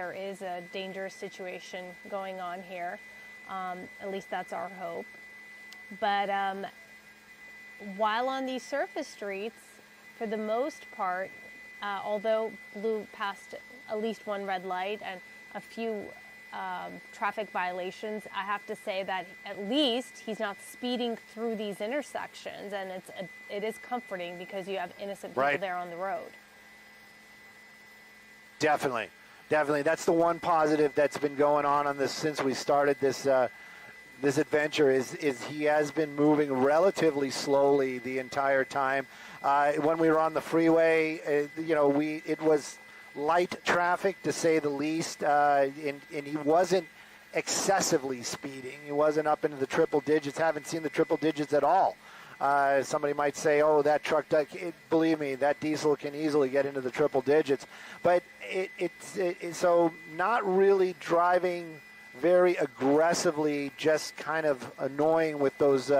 there is a dangerous situation going on here. At least that's our hope. But while on these surface streets, for the most part, although blew past at least one red light and a few traffic violations, I have to say that at least he's not speeding through these intersections, and it is comforting because you have innocent people there on the road. Definitely. That's the one positive that's been going on this since we started this this adventure is he has been moving relatively slowly the entire time. When we were on the freeway, it was light traffic to say the least, and he wasn't excessively speeding. He wasn't up into the triple digits. Haven't seen the triple digits at all. Somebody might say, "Oh, that truck." Believe me, that diesel can easily get into the triple digits. But it's so not really driving very aggressively, just kind of annoying with those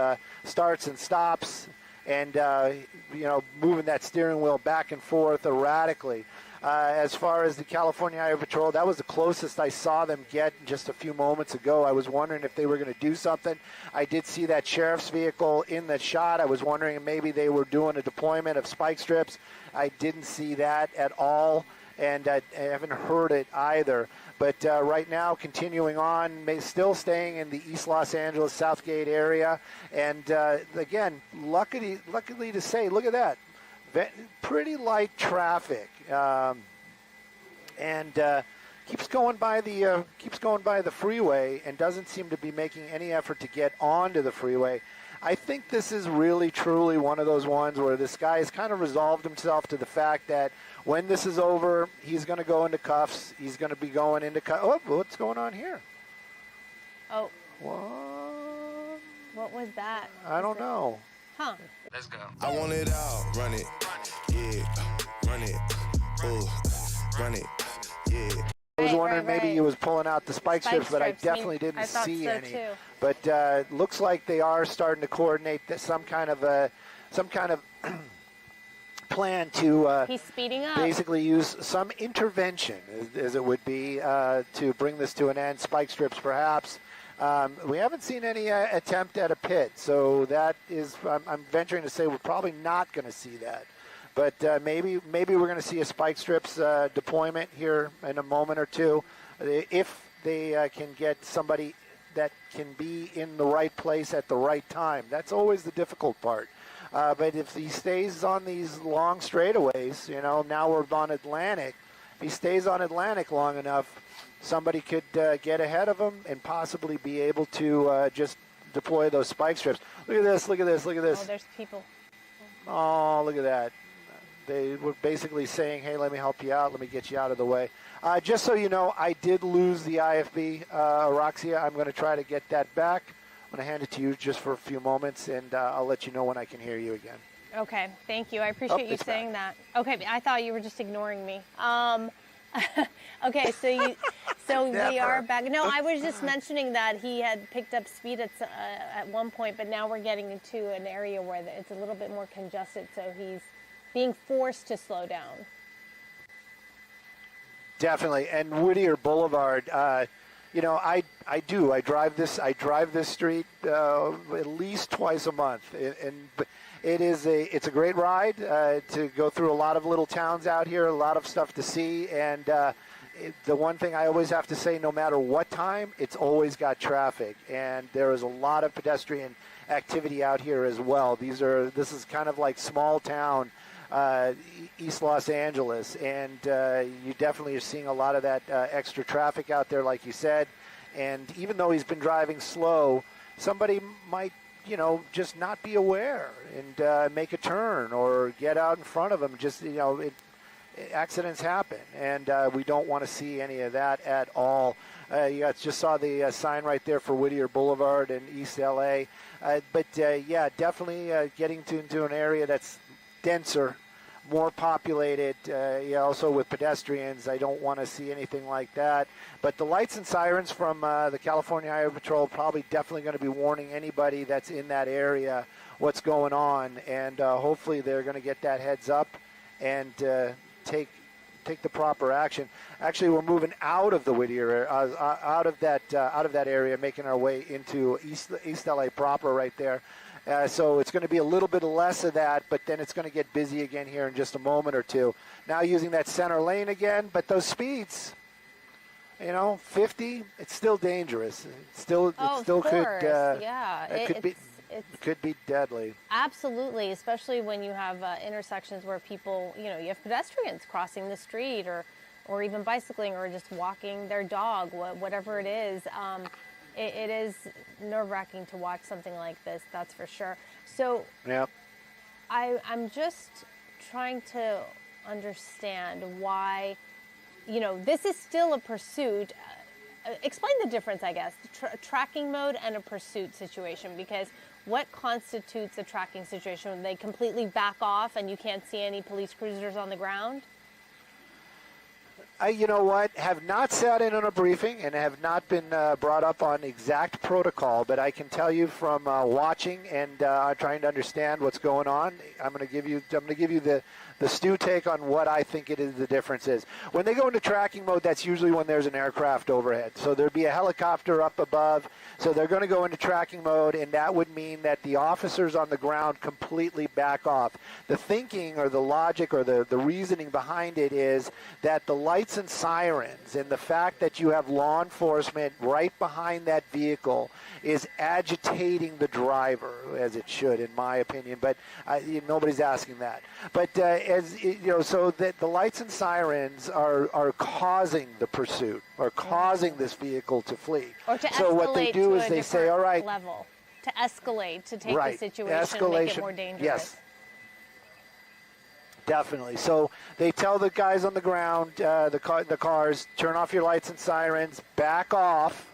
starts and stops, and moving that steering wheel back and forth erratically. As far as the California Highway Patrol, that was the closest I saw them get just a few moments ago. I was wondering if they were going to do something. I did see that sheriff's vehicle in the shot. I was wondering if maybe they were doing a deployment of spike strips. I didn't see that at all, and I haven't heard it either. But right now, continuing on, still staying in the East Los Angeles, Southgate area. And again, luckily to say, look at that. Pretty light traffic, and keeps going by the freeway and doesn't seem to be making any effort to get onto the freeway. I think this is really truly one of those ones where this guy has kind of resolved himself to the fact that when this is over, he's going to go into cuffs. He's going to be going into cuffs. Oh, what's going on here? Oh. What was that? I don't know. Huh. Let's go. I want it all. Run it. Yeah. Run it. Ooh. Run it. Yeah. I was wondering maybe he was pulling out the spike strips, but I definitely didn't see any. Too. But looks like they are starting to coordinate some kind of plan to he's speeding up. Basically use some intervention, as it would be, to bring this to an end. Spike strips, perhaps. We haven't seen any attempt at a pit, so that is, I'm venturing to say we're probably not going to see that. But maybe we're going to see a spike strips deployment here in a moment or two, if they can get somebody that can be in the right place at the right time. That's always the difficult part. But if he stays on these long straightaways, now we're on Atlantic. If he stays on Atlantic long enough, somebody could get ahead of him and possibly be able to just deploy those spike strips. Look at this. Oh, there's people. Oh, look at that. They were basically saying, hey, let me help you out. Let me get you out of the way. Just so you know, I did lose the IFB Aroxia. I'm going to try to get that back. I'm going to hand it to you just for a few moments, and I'll let you know when I can hear you again. Okay, thank you. I appreciate you saying that. Okay, I thought you were just ignoring me. Okay, so we are back. No, I was just mentioning that he had picked up speed at one point, but now we're getting into an area where it's a little bit more congested, so he's being forced to slow down. Definitely, and Whittier Boulevard. I drive this street at least twice a month, and it's a great ride to go through a lot of little towns out here, a lot of stuff to see, and the one thing I always have to say, no matter what time, it's always got traffic, and there is a lot of pedestrian activity out here as well. This is kind of like small town East Los Angeles, and you definitely are seeing a lot of that extra traffic out there, like you said. And even though he's been driving slow, somebody might, just not be aware and make a turn or get out in front of him. Just, accidents happen, and we don't want to see any of that at all. You guys just saw the sign right there for Whittier Boulevard in East LA. But definitely getting into an area that's denser, more populated, also with pedestrians. I don't want to see anything like that. But the lights and sirens from the California Highway Patrol probably definitely going to be warning anybody that's in that area what's going on. And hopefully they're going to get that heads up and take take the proper action. Actually, we're moving out of the Whittier, out of that area, making our way into East LA proper right there. So it's going to be a little bit less of that, but then it's going to get busy again here in just a moment or two. Now using that center lane again, but those speeds, 50, it's still dangerous. It still could be deadly. Absolutely, especially when you have intersections where people, you have pedestrians crossing the street or even bicycling or just walking their dog, whatever it is. It is nerve-wracking to watch something like this, that's for sure. So yep. I'm just trying to understand why, this is still a pursuit. Explain the difference, I guess, tracking mode and a pursuit situation, because what constitutes a tracking situation? When they completely back off and you can't see any police cruisers on the ground? Have not sat in on a briefing and have not been brought up on exact protocol, but I can tell you from watching and trying to understand what's going on. I'm going to give you the Stu take on what I think the difference is. When they go into tracking mode, that's usually when there's an aircraft overhead. So there'd be a helicopter up above. So they're going to go into tracking mode, and that would mean that the officers on the ground completely back off. The thinking or the logic or the reasoning behind it is that the lights and sirens and the fact that you have law enforcement right behind that vehicle is agitating the driver, as it should, in my opinion. But nobody's asking that. But so that the lights and sirens are causing the pursuit or causing this vehicle to flee. Or to so escalate what they do to is a they say, all right, level. To escalate, to take right. the situation and make it more dangerous. Yes. Definitely. So they tell the guys on the ground, the cars, turn off your lights and sirens, back off,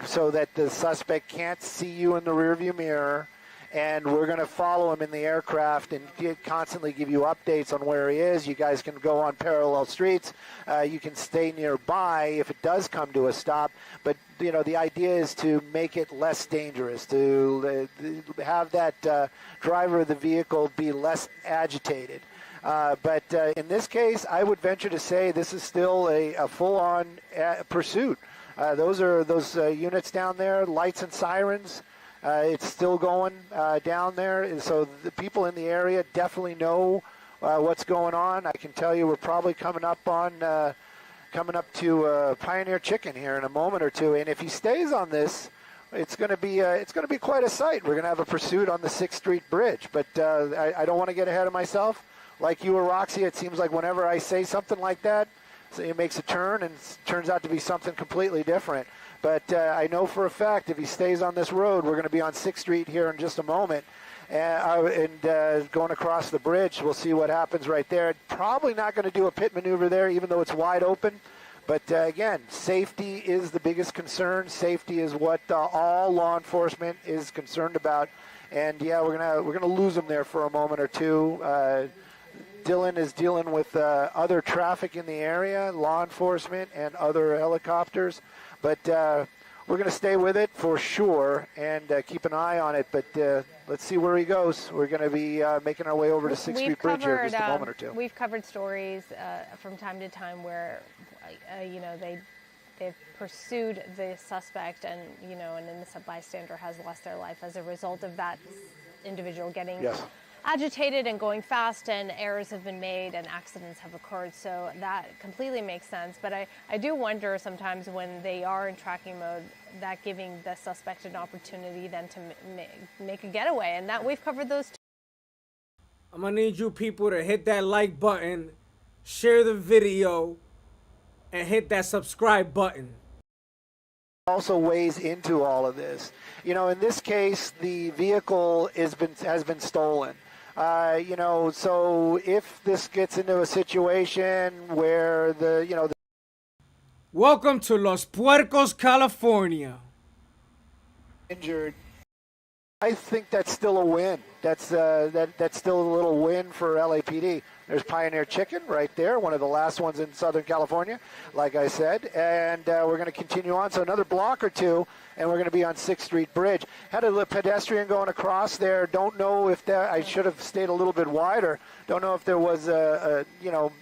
so that the suspect can't see you in the rearview mirror. And we're going to follow him in the aircraft and constantly give you updates on where he is. You guys can go on parallel streets. You can stay nearby if it does come to a stop. But, the idea is to make it less dangerous, to have that driver of the vehicle be less agitated. But in this case, I would venture to say this is still a full-on pursuit. Those units down there, lights and sirens. It's still going down there, so the people in the area definitely know what's going on. I can tell you we're probably coming up to Pioneer Chicken here in a moment or two, and if he stays on this, it's going to be quite a sight. We're going to have a pursuit on the 6th Street Bridge, but I don't want to get ahead of myself. Like you or Roxy, it seems like whenever I say something like that, so it makes a turn and it turns out to be something completely different. But I know for a fact if he stays on this road, we're going to be on 6th Street here in just a moment. And going across the bridge, we'll see what happens right there. Probably not going to do a pit maneuver there, even though it's wide open. But again, safety is the biggest concern. Safety is what all law enforcement is concerned about. And yeah, we're gonna lose him there for a moment or two. Dylan is dealing with other traffic in the area, law enforcement and other helicopters. But we're going to stay with it for sure and keep an eye on it. But let's see where he goes. We're going to be making our way over to 6th Street Bridge here in just a moment or two. We've covered stories from time to time where, they've pursued the suspect and an innocent bystander has lost their life as a result of that individual getting agitated and going fast, and errors have been made and accidents have occurred. So that completely makes sense. But I do wonder sometimes when they are in tracking mode, that giving the suspect an opportunity then to make a getaway. And that we've covered those too. I'm going to need you people to hit that like button, share the video, and hit that subscribe button. Also weighs into all of this. In this case, the vehicle has been stolen. So if this gets into a situation where Welcome to Los Puercos, California. Injured I think that's still a win. That's still a little win for LAPD. There's Pioneer Chicken right there, one of the last ones in Southern California, like I said. And we're going to continue on. So another block or two, and we're going to be on 6th Street Bridge. Had a pedestrian going across there. Don't know if that, I should have stayed a little bit wider. Don't know if there was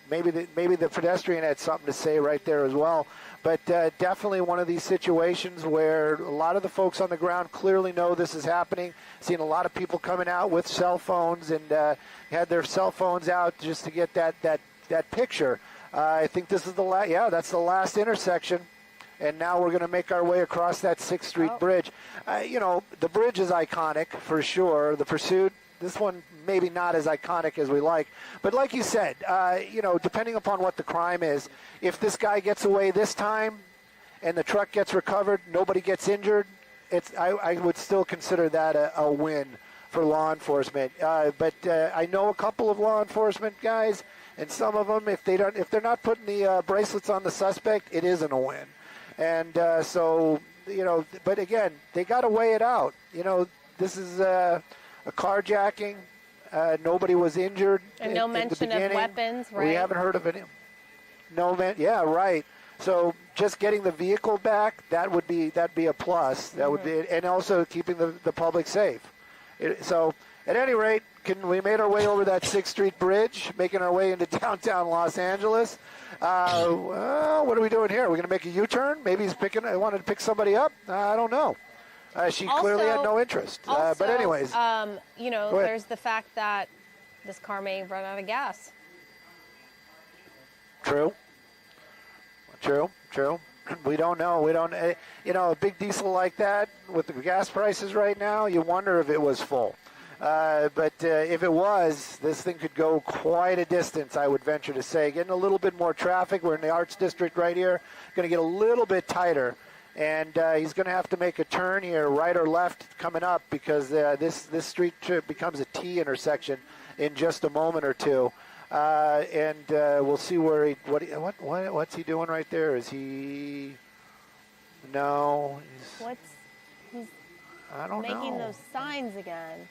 maybe the pedestrian had something to say right there as well. But definitely one of these situations where a lot of the folks on the ground clearly know this is happening. Seen a lot of people coming out with cell phones and had their cell phones out just to get that picture. I think this is that's the last intersection. And now we're going to make our way across that 6th Street Bridge. The bridge is iconic for sure. The Pursuit, this one maybe not as iconic as we like. But like you said, depending upon what the crime is, if this guy gets away this time and the truck gets recovered, nobody gets injured, I would still consider that a win for law enforcement. But I know a couple of law enforcement guys, and some of them, if they're not putting the bracelets on the suspect, it isn't a win. And but again, they got to weigh it out. This is a carjacking. Nobody was injured. And no mention of weapons, right? We haven't heard of any. Yeah, right. So just getting the vehicle back, that'd be a plus. That would be, and also keeping the public safe. So at any rate, we made our way over that 6th Street Bridge, making our way into downtown Los Angeles. Well, what are we doing here? Are we going to make a U-turn? Maybe he's wanted to pick somebody up. I don't know. She clearly had no interest. But anyways. There's the fact that this car may run out of gas. True. We don't know. A big diesel like that with the gas prices right now, you wonder if it was full. But if it was, this thing could go quite a distance, I would venture to say. Getting a little bit more traffic. We're in the Arts District right here. Going to get a little bit tighter. And he's going to have to make a turn here, right or left, coming up, because this street becomes a T intersection in just a moment or two. And we'll see where what's he doing right there? Is he? No. He's I don't know. Making those signs again.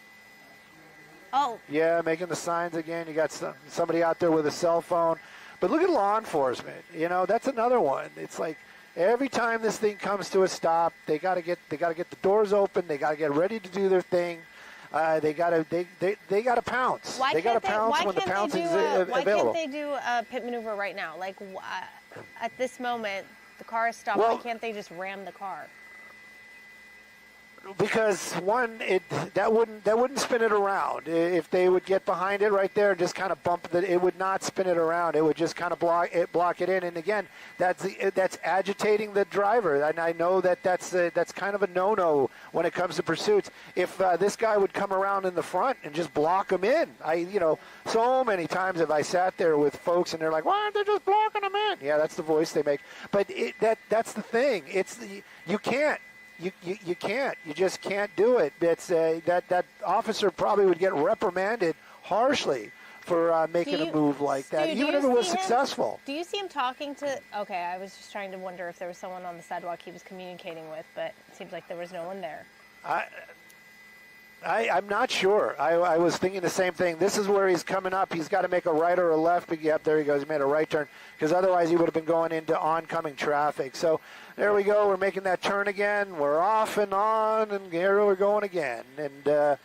Oh. Yeah, making the signs again. You got somebody out there with a cell phone. But look at law enforcement. That's another one. It's like every time this thing comes to a stop, they got to get the doors open. They got to get ready to do their thing. They got to pounce. They got to pounce when the pouncing is available. Why can't they do a pit maneuver right now? Like at this moment, the car is stopped. Why can't they just ram the car? Because one, that wouldn't spin it around. If they would get behind it right there, and just kind of bump it, it would not spin it around. It would just kind of block it in. And again, that's agitating the driver. And I know that's kind of a no-no when it comes to pursuits. If this guy would come around in the front and just block him in, so many times have I sat there with folks and they're like, "Why aren't they just blocking him in?" Yeah, that's the voice they make. But that's the thing. You can't. You can't. You just can't do it. It's that officer probably would get reprimanded harshly for making a move like that, even if it was successful. Do you see him talking to? Okay, I was just trying to wonder if there was someone on the sidewalk he was communicating with, but it seems like there was no one there. I'm not sure. I was thinking the same thing. This is where he's coming up. He's got to make a right or a left. But yep, there he goes. He made a right turn because otherwise he would have been going into oncoming traffic. So there we go. We're making that turn again. We're off and on, and here we're going again. And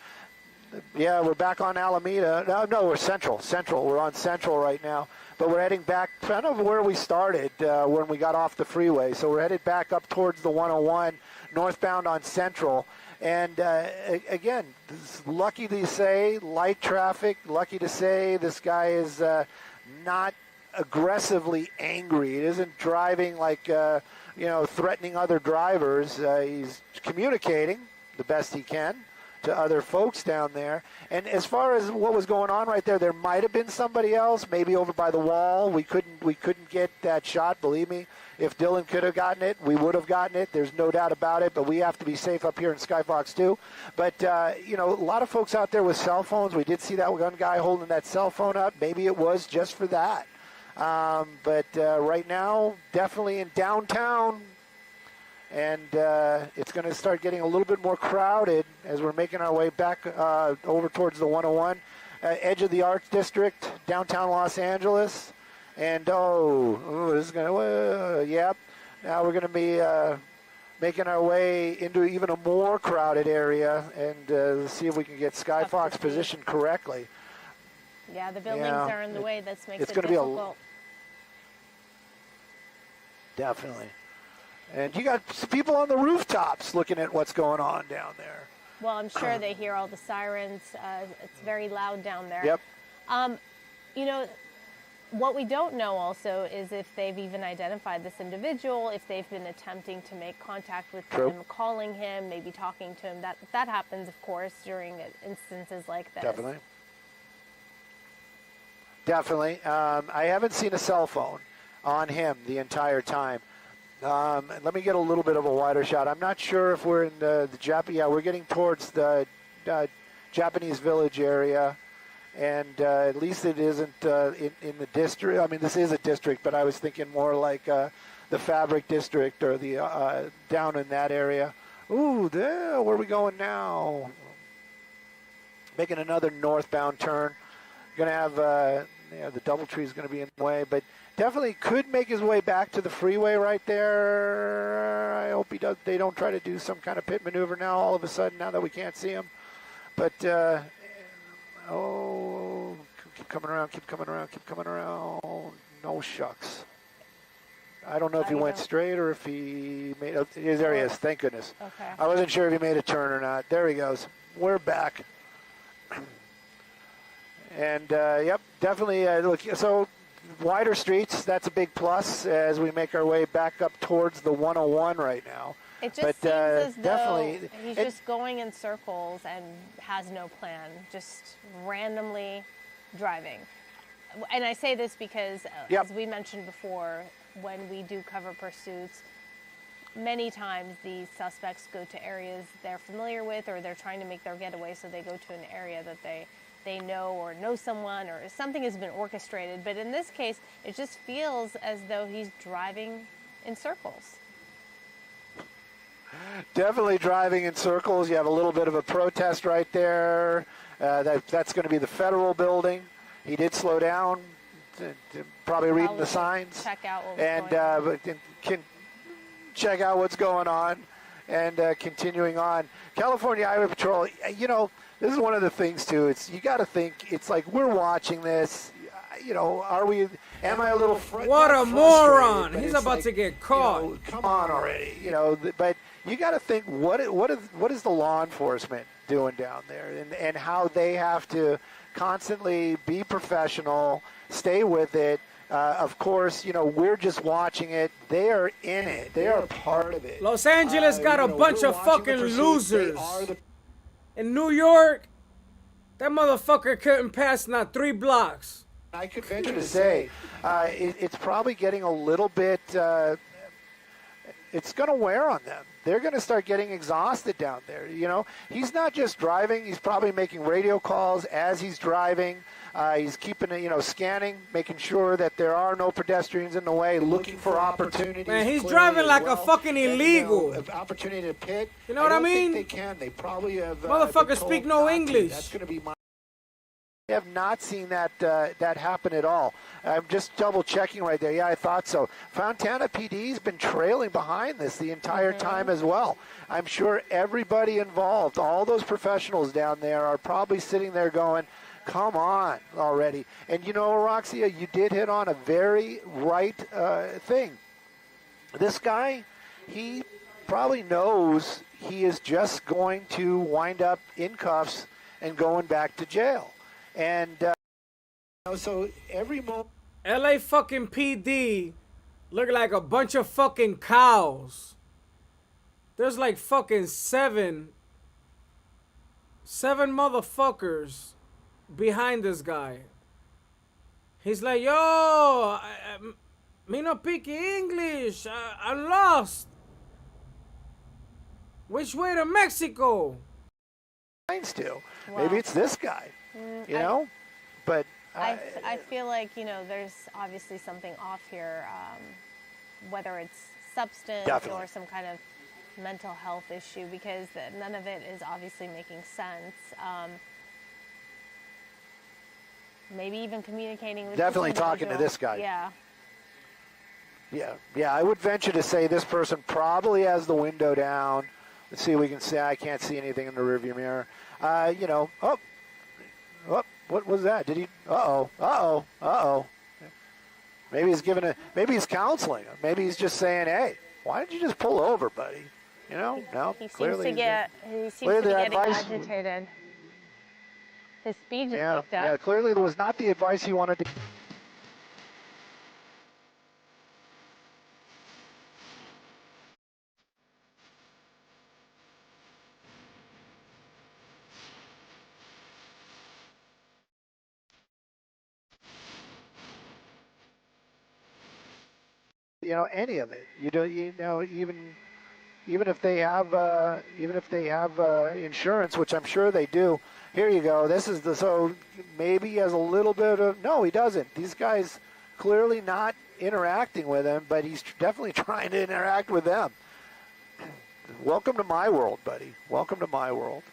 we're back on Alameda. No, we're Central. We're on Central right now. But we're heading back kind of where we started when we got off the freeway. So we're headed back up towards the 101, northbound on Central. And again, lucky to say, light traffic, lucky to say this guy is not aggressively angry. He isn't driving like, threatening other drivers. He's communicating the best he can to other folks down there. And as far as what was going on right there might have been somebody else, maybe over by the wall. We couldn't get that shot, believe me. If Dylan could have gotten it, we would have gotten it. There's no doubt about it, but we have to be safe up here in Skyfox too. But, a lot of folks out there with cell phones. We did see that one guy holding that cell phone up. Maybe it was just for that. But right now, definitely in downtown and it's going to start getting a little bit more crowded as we're making our way back over towards the 101 edge of the Arts District, downtown Los Angeles. And this is going to, yep. Now we're going to be making our way into even a more crowded area and see if we can get Skyfox positioned correctly. Yeah, the buildings are in the way. That makes it Be difficult. Definitely. And you got people on the rooftops looking at what's going on down there. Well, I'm sure they hear all the sirens. It's very loud down there. Yep. You know, what we don't know also is if they've even identified this individual, if they've been attempting to make contact with him, calling him, maybe talking to him. That happens, of course, during instances like this. Definitely. I haven't seen a cell phone on him the entire time. Let me get a little bit of a wider shot. I'm not sure if we're in the Japanese. Yeah, we're getting towards the Japanese Village area, and at least it isn't in the district. I mean, this is a district, but I was thinking more like the Fabric District or the down in that area. Ooh, there, where are we going now? Making another northbound turn. Going to have the DoubleTree is going to be in the way, but definitely could make his way back to the freeway right there. I hope he does. They don't try to do some kind of pit maneuver now. All of a sudden, now that we can't see him, but keep coming around, keep coming around, keep coming around. No shucks. I don't know if he went straight or if he made. Oh, there he is. Thank goodness. Okay. I wasn't sure if he made a turn or not. There he goes. We're back. And, yep, definitely, look, so wider streets, that's a big plus as we make our way back up towards the 101 right now. It just seems as though he's just going in circles and has no plan, just randomly driving. And I say this because, as we mentioned before, when we do cover pursuits, many times the suspects go to areas they're familiar with or they're trying to make their getaway, so they go to an area that they know or know someone or something has been orchestrated. But in this case, it just feels as though he's driving in circles. Definitely driving in circles. You have a little bit of a protest right there. That's going to be the federal building. He did slow down, probably reading the signs. Check out what was going on. Can check out what's going on and continuing on. California Highway Patrol, you know, this is one of the things, too. It's you got to think, it's like we're watching this. You know, am I a little frustrated? What a moron. He's about to get caught. You know, come on already. You know, but you got to think, what is the law enforcement doing down there and how they have to constantly be professional, stay with it. Of course, you know, we're just watching it. They are in it. They are part of it. Los Angeles got a bunch of fucking losers. In New York, that motherfucker couldn't pass not 3 blocks. I could venture to say it's probably getting a little bit, it's going to wear on them. They're going to start getting exhausted down there. You know, he's not just driving. He's probably making radio calls as he's driving. He's keeping, scanning, making sure that there are no pedestrians in the way, looking for opportunities. Man, he's driving like a fucking illegal. Opportunity to pit. You know what I mean? They can. They probably have. Motherfuckers speak no English. That's going to be my. I have not seen that happen at all. I'm just double checking right there. Yeah, I thought so. Fontana PD's been trailing behind this the entire time as well. I'm sure everybody involved, all those professionals down there, are probably sitting there going, come on already. And you know, Roxia, you did hit on a very right thing. This guy, he probably knows he is just going to wind up in cuffs and going back to jail. And so every moment, LA fucking PD look like a bunch of fucking cows. There's like fucking seven motherfuckers behind this guy. He's like, yo, me no speak English. I'm lost. Which way to Mexico? Wow. Maybe it's this guy. You know, but I feel like, there's obviously something off here, whether it's substance or some kind of mental health issue, because none of it is obviously making sense. Maybe even communicating with Definitely this talking to individual. this guy. Yeah. Yeah, I would venture to say this person probably has the window down. Let's see if we can see. I can't see anything in the rearview mirror. What was that? Did he? Uh-oh. Maybe he's counseling him. Maybe he's just saying, hey, why didn't you just pull over, buddy? No, He seems clearly to be getting agitated. His speed just picked up. Yeah, clearly it was not the advice he wanted to. Any of it. Even if they have insurance, which I'm sure they do. Here you go. So maybe he has a little bit of. No, he doesn't. These guys clearly not interacting with him, but he's definitely trying to interact with them. Welcome to my world, buddy. Welcome to my world.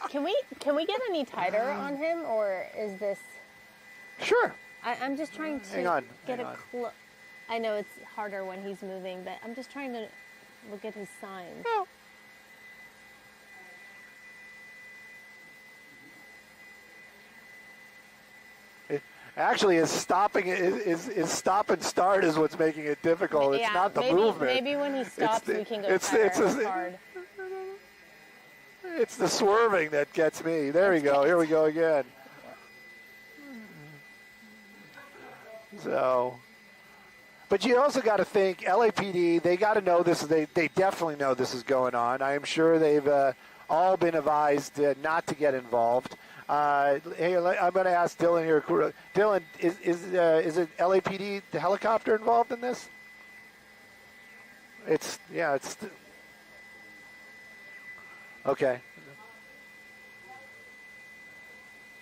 Can we get any tighter on him, or is this? Sure. I'm just trying to get a close. I know it's harder when he's moving, but I'm just trying to look at his signs. No. Actually, his stop and start is what's making it difficult. It's not the movement. Maybe when he stops, we can go tighter. It's hard. It's the swerving that gets me. There we go. Here we go again. So, but you also got to think LAPD. They got to know this. They definitely know this is going on. I am sure they've all been advised not to get involved. Hey, I'm going to ask Dylan here. Dylan, is it LAPD, the helicopter, involved in this? It's okay.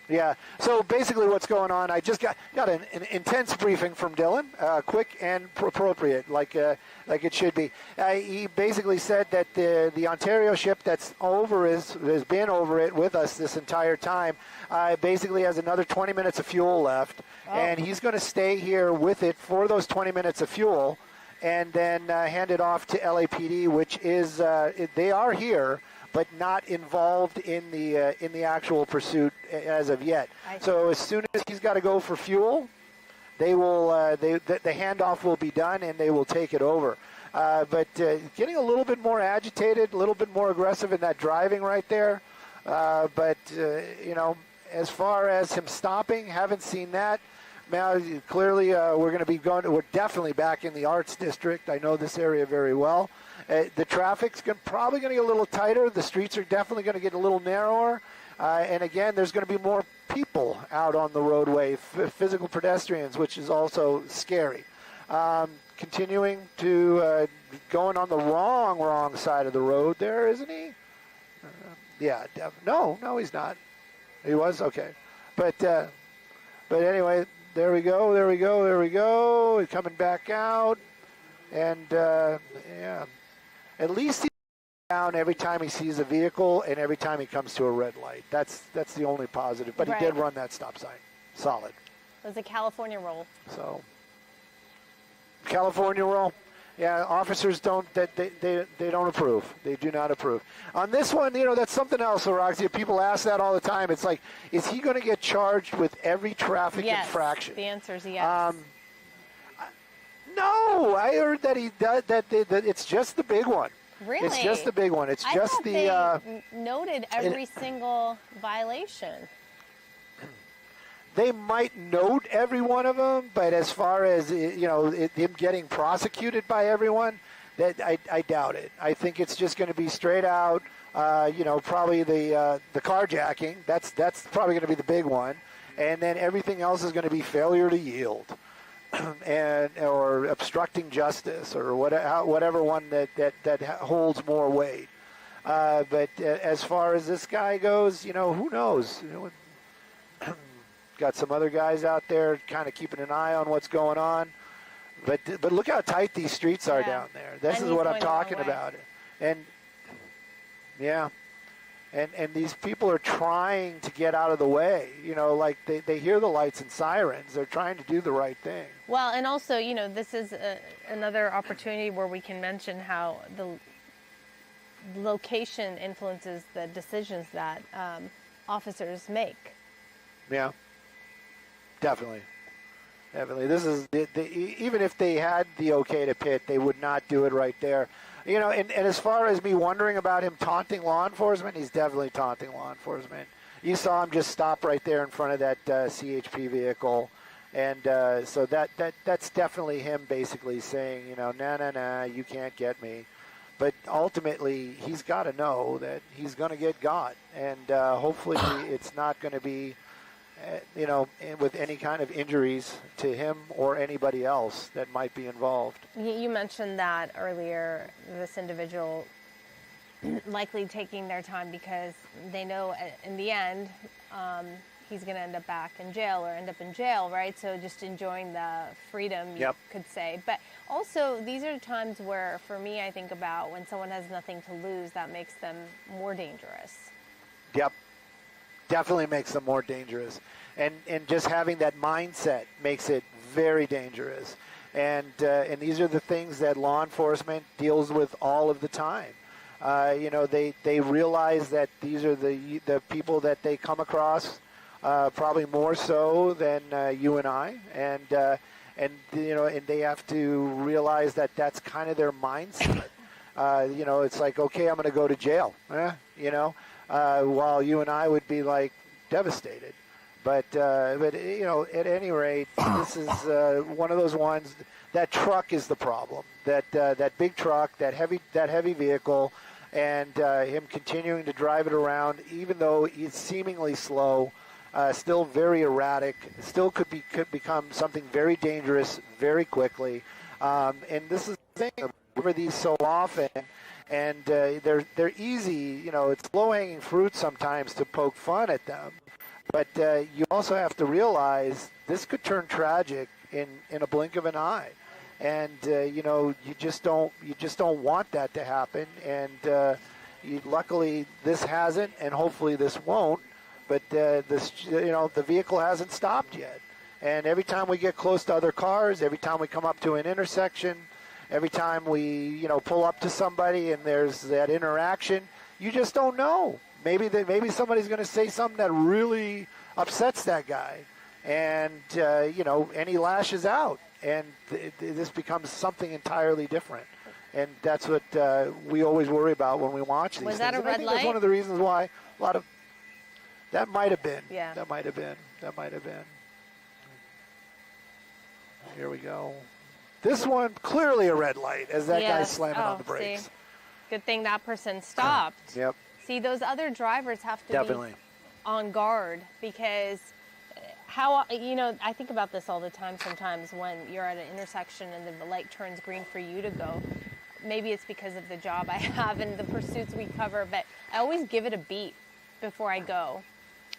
Yeah. So basically, what's going on? I just got an intense briefing from Dylan, quick and appropriate, like it should be. He basically said that the Ontario ship that's has been over it with us this entire time, basically has another 20 minutes of fuel left, and he's going to stay here with it for those 20 minutes of fuel, and then hand it off to LAPD, which is they are here, but not involved in the actual pursuit as of yet. So as soon as he's got to go for fuel, they will the handoff will be done and they will take it over. But getting a little bit more agitated, a little bit more aggressive in that driving right there. But as far as him stopping, haven't seen that. Now clearly we're definitely back in the Arts District. I know this area very well. The traffic's probably going to get a little tighter. The streets are definitely going to get a little narrower. And again, there's going to be more people out on the roadway, physical pedestrians, which is also scary. Continuing to going on the wrong side of the road there, isn't he? No, he's not. He was? Okay. But anyway, there we go. He's coming back out. And, at least he's down every time he sees a vehicle and every time he comes to a red light. That's the only positive. But he did run that stop sign. Solid. It was a California roll. So, California roll. Yeah, officers don't they don't approve. They do not approve. On this one, that's something else, Roxy. People ask that all the time. It's like, is he going to get charged with every traffic infraction? The answer is yes. No, I heard that he does that it's just the big one. Really? It's just the big one. It's just they noted every single violation. They might note every one of them, but as far as him getting prosecuted by everyone, that I doubt it. I think it's just going to be straight out. Probably the carjacking. That's probably going to be the big one, and then everything else is going to be failure to yield. or obstructing justice, or whatever one that holds more weight. But as far as this guy goes, who knows? Got some other guys out there kind of keeping an eye on what's going on. But look how tight these streets are Yeah. down there. This And is he's what I'm going the wrong talking way. about. And yeah. And these people are trying to get out of the way. You know, like they hear the lights and sirens. They're trying to do the right thing. Well, and also, you know, this is another opportunity where we can mention how the location influences the decisions that officers make. Yeah. Definitely. Definitely. This is even if they had the okay to pit, they would not do it right there. You know, and as far as me wondering about him taunting law enforcement, he's definitely taunting law enforcement. You saw him just stop right there in front of that CHP vehicle. And so that's definitely him basically saying, you know, nah, you can't get me. But ultimately, he's got to know that he's going to get got. And hopefully it's not going to be, you know, with any kind of injuries to him or anybody else that might be involved. You mentioned that earlier, this individual likely taking their time because they know in the end he's going to end up back in jail or end up in jail, right? So just enjoying the freedom, you Yep. could say. But also, these are times where, for me, I think about when someone has nothing to lose, that makes them more dangerous. Yep. Definitely makes them more dangerous. And just having that mindset makes it very dangerous. And these are the things that law enforcement deals with all of the time. You know, they realize that these are the people that they come across probably more so than you and I. And you know, and they have to realize that that's kind of their mindset. You know, it's like, okay, I'm going to go to jail. You know, while you and I would be like devastated. But you know, at any rate, this is one of those ones. That truck is the problem. That big truck, that heavy vehicle, and him continuing to drive it around, even though he's seemingly slow, still very erratic, still could become something very dangerous very quickly. And this is the thing. Remember these so often. And they're easy, you know, it's low-hanging fruit sometimes to poke fun at them. But you also have to realize this could turn tragic in a blink of an eye. And, you know, you just don't want that to happen. And luckily this hasn't, and hopefully this won't. But this, you know, the vehicle hasn't stopped yet. And every time we get close to other cars, every time we come up to an intersection, every time we, you know, pull up to somebody and there's that interaction, you just don't know. Maybe somebody's going to say something that really upsets that guy, and you know, and he lashes out, and this becomes something entirely different. And that's what we always worry about when we watch these. Was things. that a And I red think light? That's one of the reasons why a lot of that might have been. Yeah. That might have been. Here we go. This one clearly a red light as that guy's slamming on the brakes. See? Good thing that person stopped. Yep. See, those other drivers have to Definitely. be on guard because how, you know, I think about this all the time sometimes when you're at an intersection and then the light turns green for you to go. Maybe it's because of the job I have and the pursuits we cover, but I always give it a beat before I go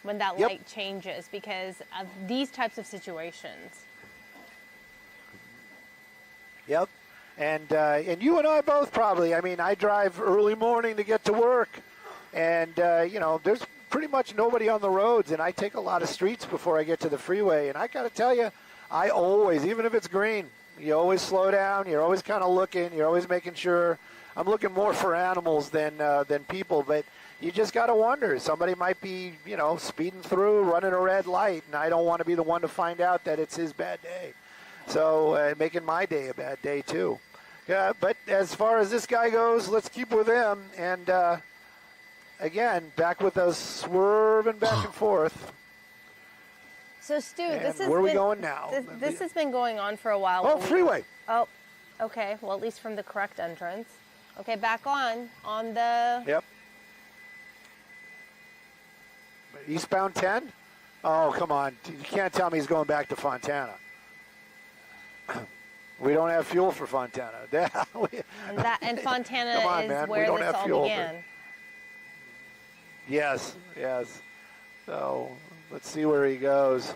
when that Yep. light changes because of these types of situations. Yep. And you and I both probably. I mean, I drive early morning to get to work. And, you know, there's pretty much nobody on the roads. And I take a lot of streets before I get to the freeway. And I got to tell you, I always, even if it's green, you always slow down. You're always kind of looking. You're always making sure. I'm looking more for animals than people. But you just got to wonder. Somebody might be, you know, speeding through, running a red light. And I don't want to be the one to find out that it's his bad day. So making my day a bad day, too. But as far as this guy goes, let's keep with him. And, again, back with us swerving back and forth. So, Stu, And this has where are we been, going now? This has been going on for a while. Oh, freeway. Oh, okay. Well, at least from the correct entrance. Okay, back on the... Yep. Eastbound 10? Oh, come on. You can't tell me he's going back to Fontana. We don't have fuel for Fontana. And Fontana Come on, is man. We where don't this have all fuel for- began. Yes. So let's see where he goes.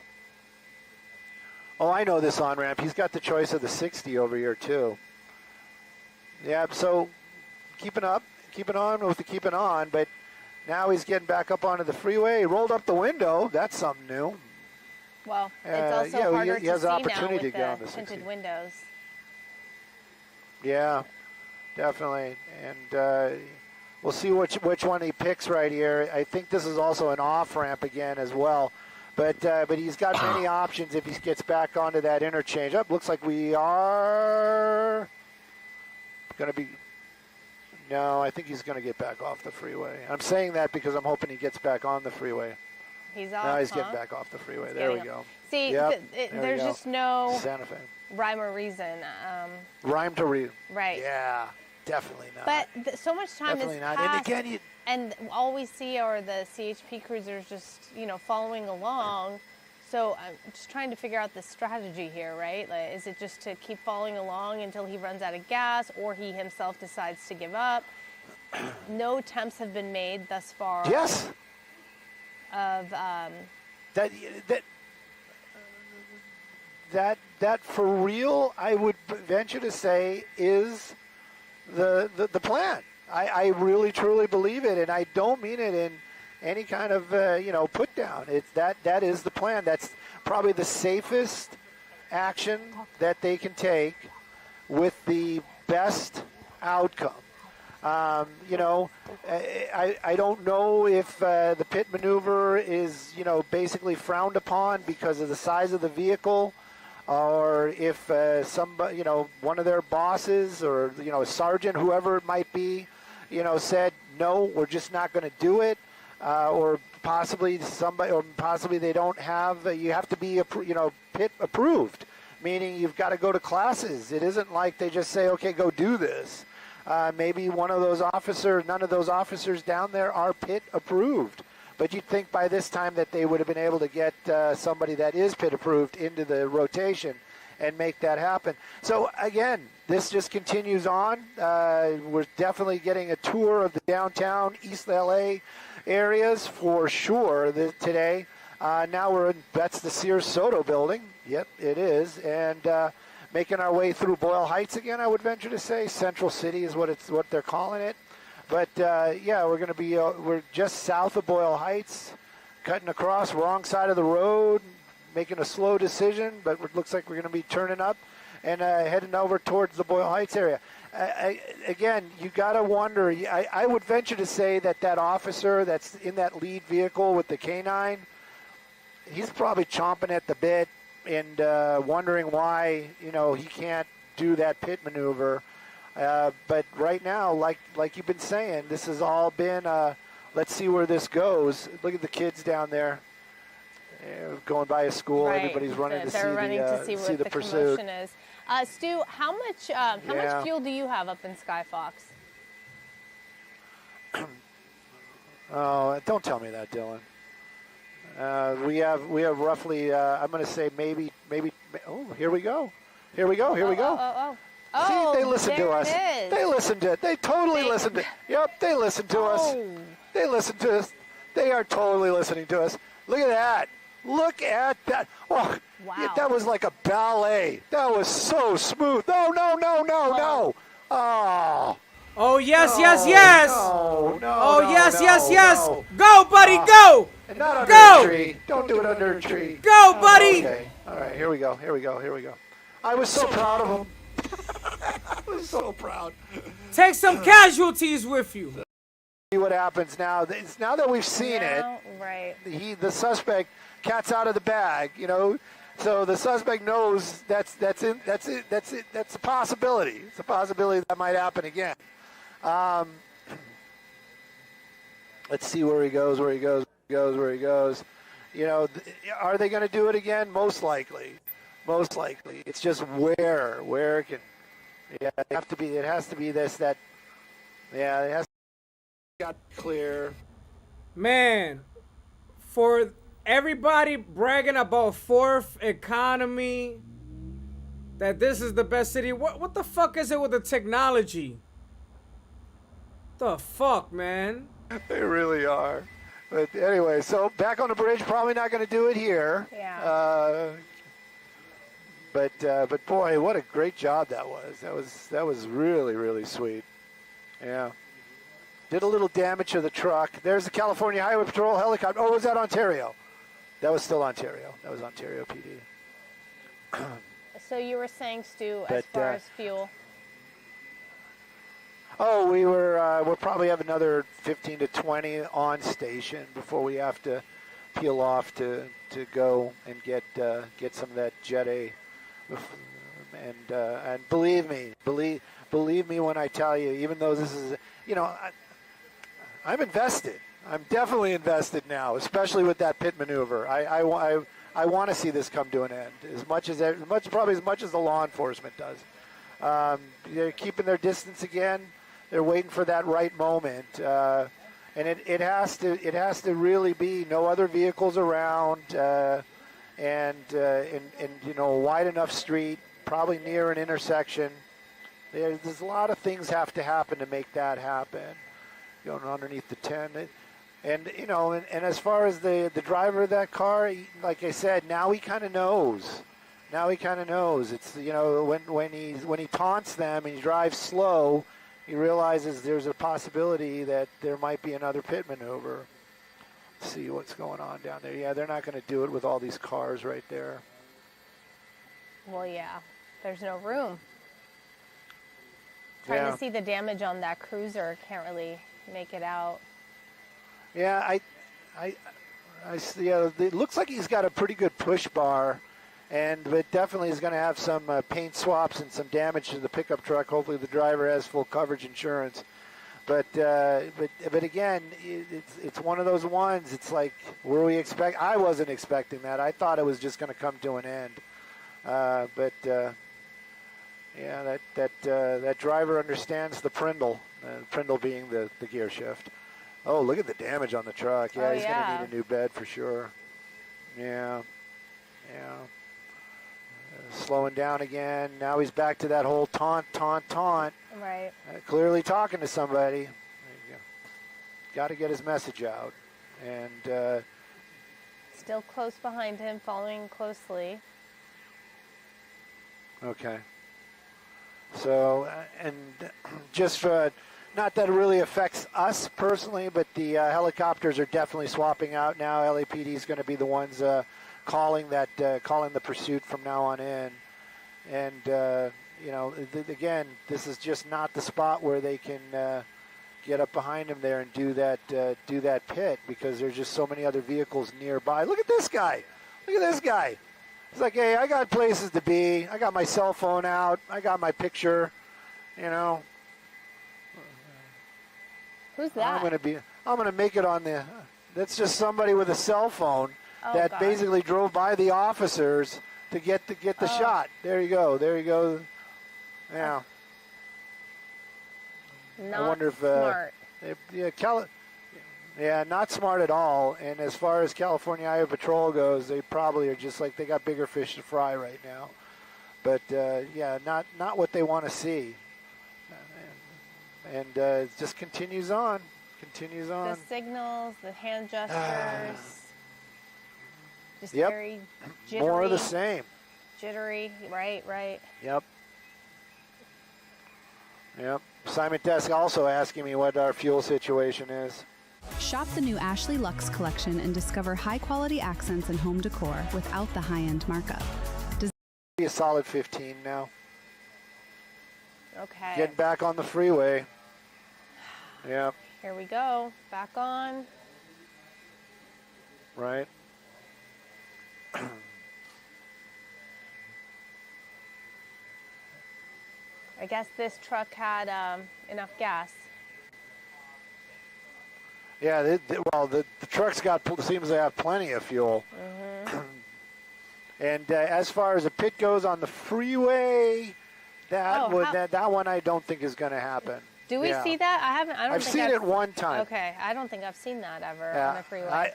Oh, I know this on-ramp. He's got the choice of the 60 over here, too. Yeah, so keeping on with the keeping on, but now he's getting back up onto the freeway. He rolled up the window. That's something new. Well, it's also harder he has to see opportunity now with to get on the the tinted 60. windows. Yeah, definitely. And we'll see which one he picks right here. I think this is also an off-ramp again as well. But he's got many options if he gets back onto that interchange. Looks like we are going to be... No, I think he's going to get back off the freeway. I'm saying that because I'm hoping he gets back on the freeway. He's off, No, he's getting back off the freeway. There we go. See, Yep, there's just no Santa Fe. rhyme or reason. Rhyme to read. Right. Yeah, definitely not. But so much time Definitely has not. passed. And again, And all we see are the CHP cruisers just, following along. So I'm just trying to figure out the strategy here, right? Like, is it just to keep following along until he runs out of gas, or he himself decides to give up? No attempts have been made thus far. Yes. Of that for real, I would venture to say is the plan. I really truly believe it, and I don't mean it in any kind of put down. It's that is the plan. That's probably the safest action that they can take with the best outcome. I don't know if the pit maneuver is basically frowned upon because of the size of the vehicle, or if somebody one of their bosses or a sergeant, whoever it might be, said no, we're just not going to do it, or possibly they don't have. You have to be pit approved, meaning you've got to go to classes. It isn't like they just say, okay, go do this. Maybe none of those officers down there are pit approved. But you'd think by this time that they would have been able to get somebody that is pit approved into the rotation and make that happen. So again, this just continues on. We're definitely getting a tour of the downtown East LA areas for sure today. Now that's the Sears Soto building. Yep, it is. And making our way through Boyle Heights again, I would venture to say. Central City is what they're calling it. But we're going to be we're just south of Boyle Heights, cutting across, wrong side of the road, making a slow decision, but it looks like we're going to be turning up and heading over towards the Boyle Heights area. Again, you got to wonder. I would venture to say that officer that's in that lead vehicle with the K9, he's probably chomping at the bit and wondering why he can't do that pit maneuver. But right now, like you've been saying, this has all been, let's see where this goes. Look at the kids down there going by a school. Right. Everybody's running to see what the pursuit. commotion is. Stu, how much fuel do you have up in Skyfox? Oh, don't tell me that, Dylan. We have roughly, I'm going to say maybe. Oh, here we go. Oh, see, they listen to us. They listen to it. They totally listen to. Yep, they listen to us. They listen to us. They are totally listening to us. Look at that. Look at that. Oh, wow. Yeah, that was like a ballet. That was so smooth. No. Oh. Oh, yes. No, Oh, yes. No. Go, buddy, go. And not under Go. a tree. Don't do it under a tree. Go, buddy. Okay. All right, here we go. I was so proud of him. I was so proud. Take some casualties with you. See what happens now. Now that we've seen it, right? The suspect, cat's out of the bag. So the suspect knows that's it. That's a possibility. It's a possibility that might happen again. Let's see where he goes. Are they going to do it again? Most likely. It's just where it can. Yeah, it has to be this, that. Yeah, it has to be got clear. Man, for everybody bragging about fourth economy, that this is the best city, what the fuck is it with the technology? The fuck, man? They really are. But anyway, so back on the bridge, probably not going to do it here. Yeah. But boy, what a great job that was. That was really, really sweet. Yeah. Did a little damage to the truck. There's the California Highway Patrol helicopter. Oh, was that Ontario? That was still Ontario. That was Ontario PD. So you were saying, Stu, as far as fuel. Oh, we'll probably have another 15 to 20 on station before we have to peel off to go and get some of that Jet A. And believe me when I tell you, even though this is, I'm invested. I'm definitely invested now, especially with that pit maneuver. I want to see this come to an end as much as the law enforcement does. They're keeping their distance again. They're waiting for that right moment, and it has to really be no other vehicles around, and a wide enough street, probably near an intersection. There's a lot of things have to happen to make that happen. Going underneath the 10, and as far as the driver of that car, like I said, now he kind of knows. Now he kind of knows. It's when he taunts them and he drives slow. He realizes there's a possibility that there might be another pit maneuver. Let's see what's going on down there. Yeah, they're not going to do it with all these cars right there. Well, yeah, there's no room. Trying to see the damage on that cruiser. Can't really make it out. Yeah, it looks like he's got a pretty good push bar. But definitely is going to have some paint swaps and some damage to the pickup truck. Hopefully the driver has full coverage insurance. But again, it's one of those ones. It's like, were we expect? I wasn't expecting that. I thought it was just going to come to an end. That driver understands the Prindle. Prindle being the gear shift. Oh, look at the damage on the truck. Yeah, he's going to need a new bed for sure. Yeah. Slowing down again. Now he's back to that whole taunt. Right. Clearly talking to somebody. Got to get his message out. And still close behind him, following closely. Okay. So, and just for, not that it really affects us personally, but the helicopters are definitely swapping out now. LAPD is going to be the ones calling the pursuit from now on in. And, again, this is just not the spot where they can get up behind him there and do that pit, because there's just so many other vehicles nearby. Look at this guy. It's like, hey, I got places to be. I got my cell phone out. I got my picture, Who's that? I'm gonna make it on the. That's just somebody with a cell phone that basically drove by the officers to get the shot. There you go. Yeah. Not I wonder if smart. Not smart at all. And as far as California Highway Patrol goes, they probably are just like, they got bigger fish to fry right now. But not what they want to see. And it just continues on. The signals, the hand gestures, just Yep. very jittery. More of the same. Jittery, right. Yep. Simon Desk also asking me what our fuel situation is. Shop the new Ashley Luxe collection and discover high-quality accents and home decor without the high-end markup. Be a solid 15 now. Okay. Getting back on the freeway. Yep. Here we go. Back on. Right. I guess this truck had enough gas. Yeah, the truck's seems to have plenty of fuel. Mm-hmm. And as far as the pit goes on the freeway, that one I don't think is going to happen. Do we see that? I've seen it one time. Okay, I don't think I've seen that ever on the freeway.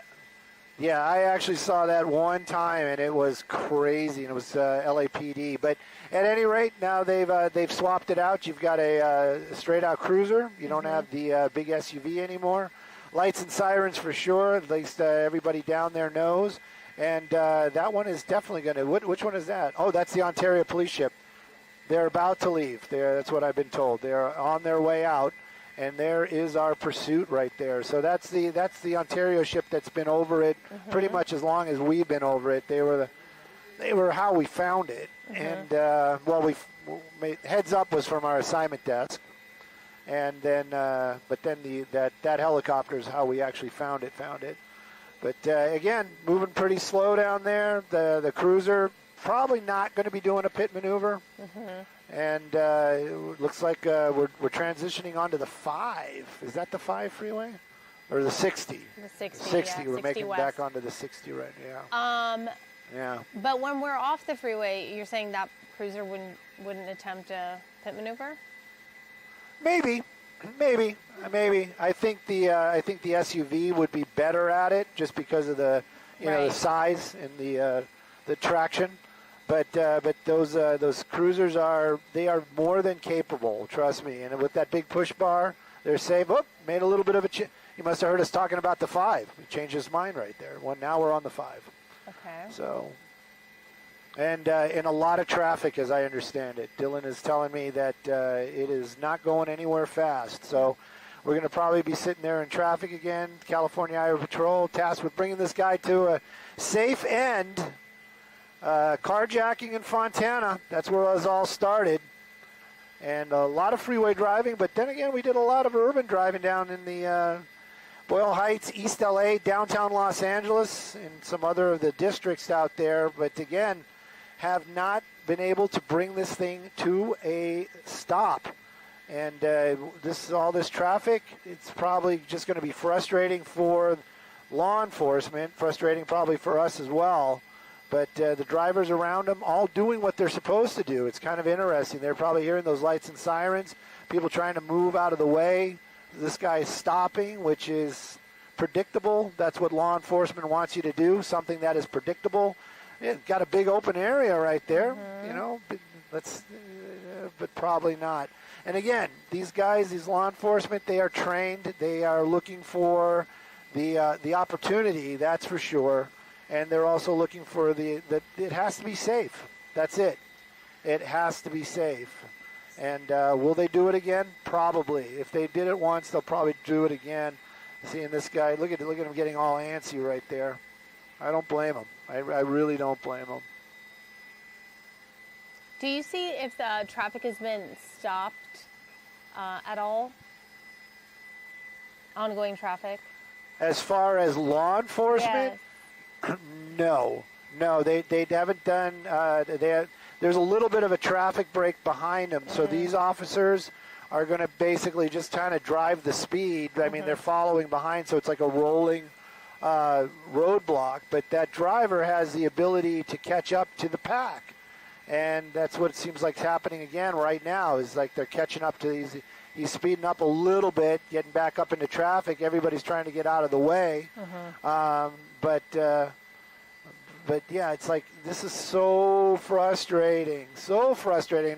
I actually saw that one time, and it was crazy, and it was LAPD. But at any rate, now they've swapped it out. You've got a straight-out cruiser. You don't have the big SUV anymore. Lights and sirens for sure. At least everybody down there knows. And that one is definitely going to. Which one is that? Oh, that's the Ontario police ship. They're about to leave. That's what I've been told. They're on their way out, and there is our pursuit right there. So that's the Ontario ship that's been over it pretty much as long as we've been over it. They were how we found it, and heads up was from our assignment desk, and then but then that helicopter is how we actually found it. But again, moving pretty slow down there. The cruiser probably not going to be doing a pit maneuver, and it looks like we're transitioning onto the 5. Is that the 5 freeway, or the 60? The 60. 60. Yeah, We're 60 making west. back onto the 60 right now. Yeah. But when we're off the freeway, you're saying that cruiser wouldn't attempt a pit maneuver? Maybe. I think the SUV would be better at it just because of the the size and the traction. But those cruisers are more than capable. Trust me. And with that big push bar, they're safe. Oh, made a little bit of a. You must have heard us talking about the 5. We changed his mind right there. Well, now we're on the 5. Okay. So. And in a lot of traffic, as I understand it. Dylan is telling me that it is not going anywhere fast. So we're going to probably be sitting there in traffic again. California Highway Patrol tasked with bringing this guy to a safe end. Carjacking in Fontana. That's where it was all started. And a lot of freeway driving. But then again, we did a lot of urban driving down in the Boyle Heights, East LA, downtown Los Angeles, and some other of the districts out there. But again, have not been able to bring this thing to a stop. And all this traffic, it's probably just going to be frustrating for law enforcement, frustrating probably for us as well. But the drivers around them all doing what they're supposed to do. It's kind of interesting. They're probably hearing those lights and sirens, people trying to move out of the way. This guy is stopping, which is predictable. That's what law enforcement wants you to do, something that is predictable. It's got a big open area right there, but probably not. And again, these guys, these law enforcement, they are trained. They are looking for the opportunity, that's for sure. And they're also looking for it has to be safe. That's it. It has to be safe. And will they do it again? Probably. If they did it once, they'll probably do it again. Seeing this guy, look at him getting all antsy right there. I don't blame him. I really don't blame him. Do you see if the traffic has been stopped at all? Ongoing traffic? As far as law enforcement, Yes. no, they haven't done. There's a little bit of a traffic break behind them, so these officers are going to basically just kind of drive the speed. I mean, they're following behind, so it's like a rolling roadblock, but that driver has the ability to catch up to the pack, and that's what it seems like happening again right now. Is like they're catching up to these. He's speeding up a little bit, getting back up into traffic. Everybody's trying to get out of the way, but yeah, it's like this is so frustrating.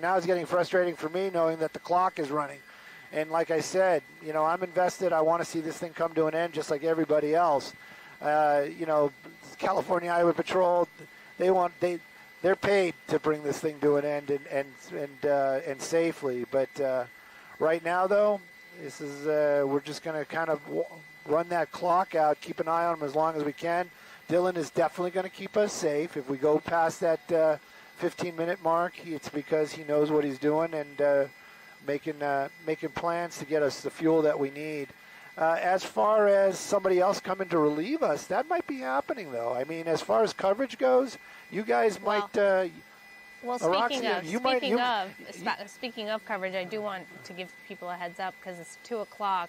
Now it's getting frustrating for me knowing that the clock is running. And like I said, I'm invested. I want to see this thing come to an end just like everybody else. California Highway Patrol, they're paid to bring this thing to an end and safely. But right now, though, this is we're just going to kind of run that clock out, keep an eye on them as long as we can. Dylan is definitely going to keep us safe. If we go past that 15-minute mark, it's because he knows what he's doing and making plans to get us the fuel that we need. As far as somebody else coming to relieve us, that might be happening, though. I mean, as far as coverage goes, you guys might. Well, speaking of coverage, I do want to give people a heads up because it's 2:00.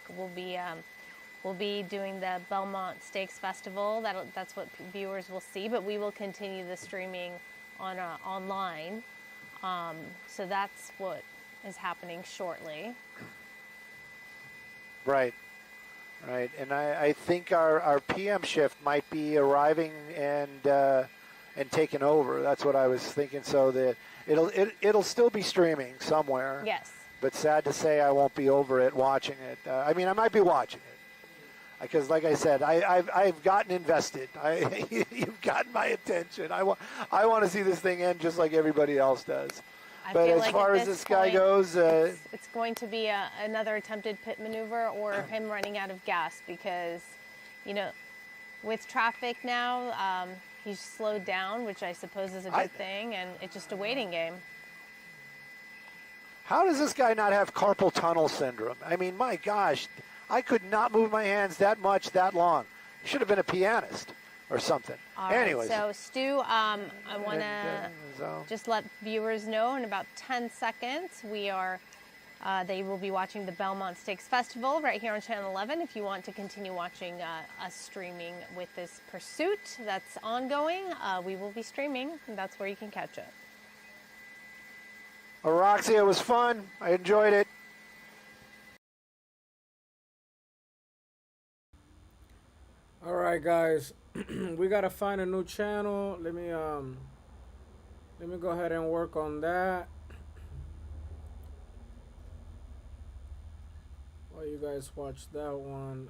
We'll be doing the Belmont Stakes Festival. That's what viewers will see, but we will continue the streaming online. So that's what is happening shortly. Right. And I think our PM shift might be arriving and taking over. That's what I was thinking. So that it'll still be streaming somewhere. Yes. But sad to say, I won't be over it watching it. I mean, I might be watching it. Because, like I said, I've gotten invested. You've gotten my attention. I want to see this thing end just like everybody else does. I But feel as like far at as this this guy point, goes, it's going to be another attempted pit maneuver or him running out of gas because, you know, with traffic now, he's slowed down, which I suppose is a good thing, and it's just a waiting game. how does this guy not have carpal tunnel syndrome? I mean, my gosh, I could not move my hands that much, that long. Should have been a pianist or something. All Anyways. right, so Stu, I want to so- just let viewers know in about 10 seconds they will be watching the Belmont Stakes Festival right here on Channel 11. If you want to continue watching us streaming with this pursuit that's ongoing, we will be streaming. And that's where you can catch it. Roxy, it was fun. I enjoyed it. All right, guys, we gotta find a new channel. Let me go ahead and work on that. While you guys watch that one,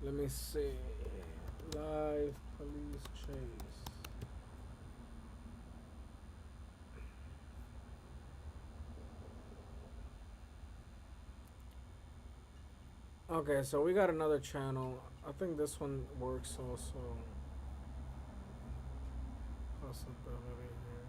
let me see. Live police chase. Okay, so we got another channel. I think this one works also. Possibility here.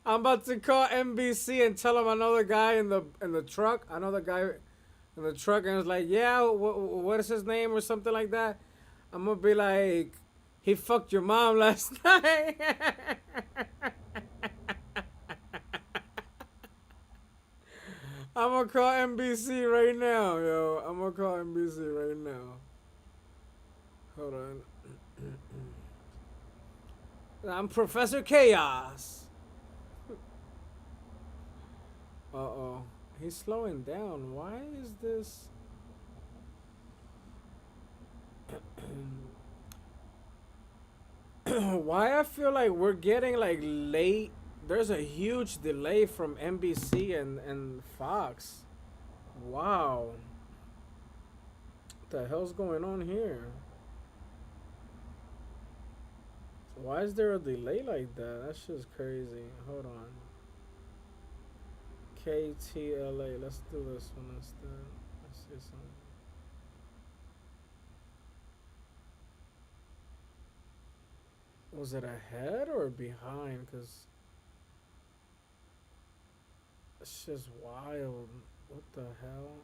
I'm about to call NBC and tell him another guy in the truck. Another guy in the truck, and was like, "Yeah, what is his name or something like that." I'm gonna be like, "He fucked your mom last night." I'm gonna call NBC right now, yo. I'm gonna call NBC right now. Hold on. I'm Professor Chaos. Uh-oh. He's slowing down. Why is this? Why I feel like we're getting like late. There's a huge delay from NBC and Fox. Wow. What the hell's going on here? Why is there a delay like that? That's just crazy. Hold on. KTLA. Let's do this one instead. Let's see something. Was it ahead or behind? Because it's just wild. What the hell?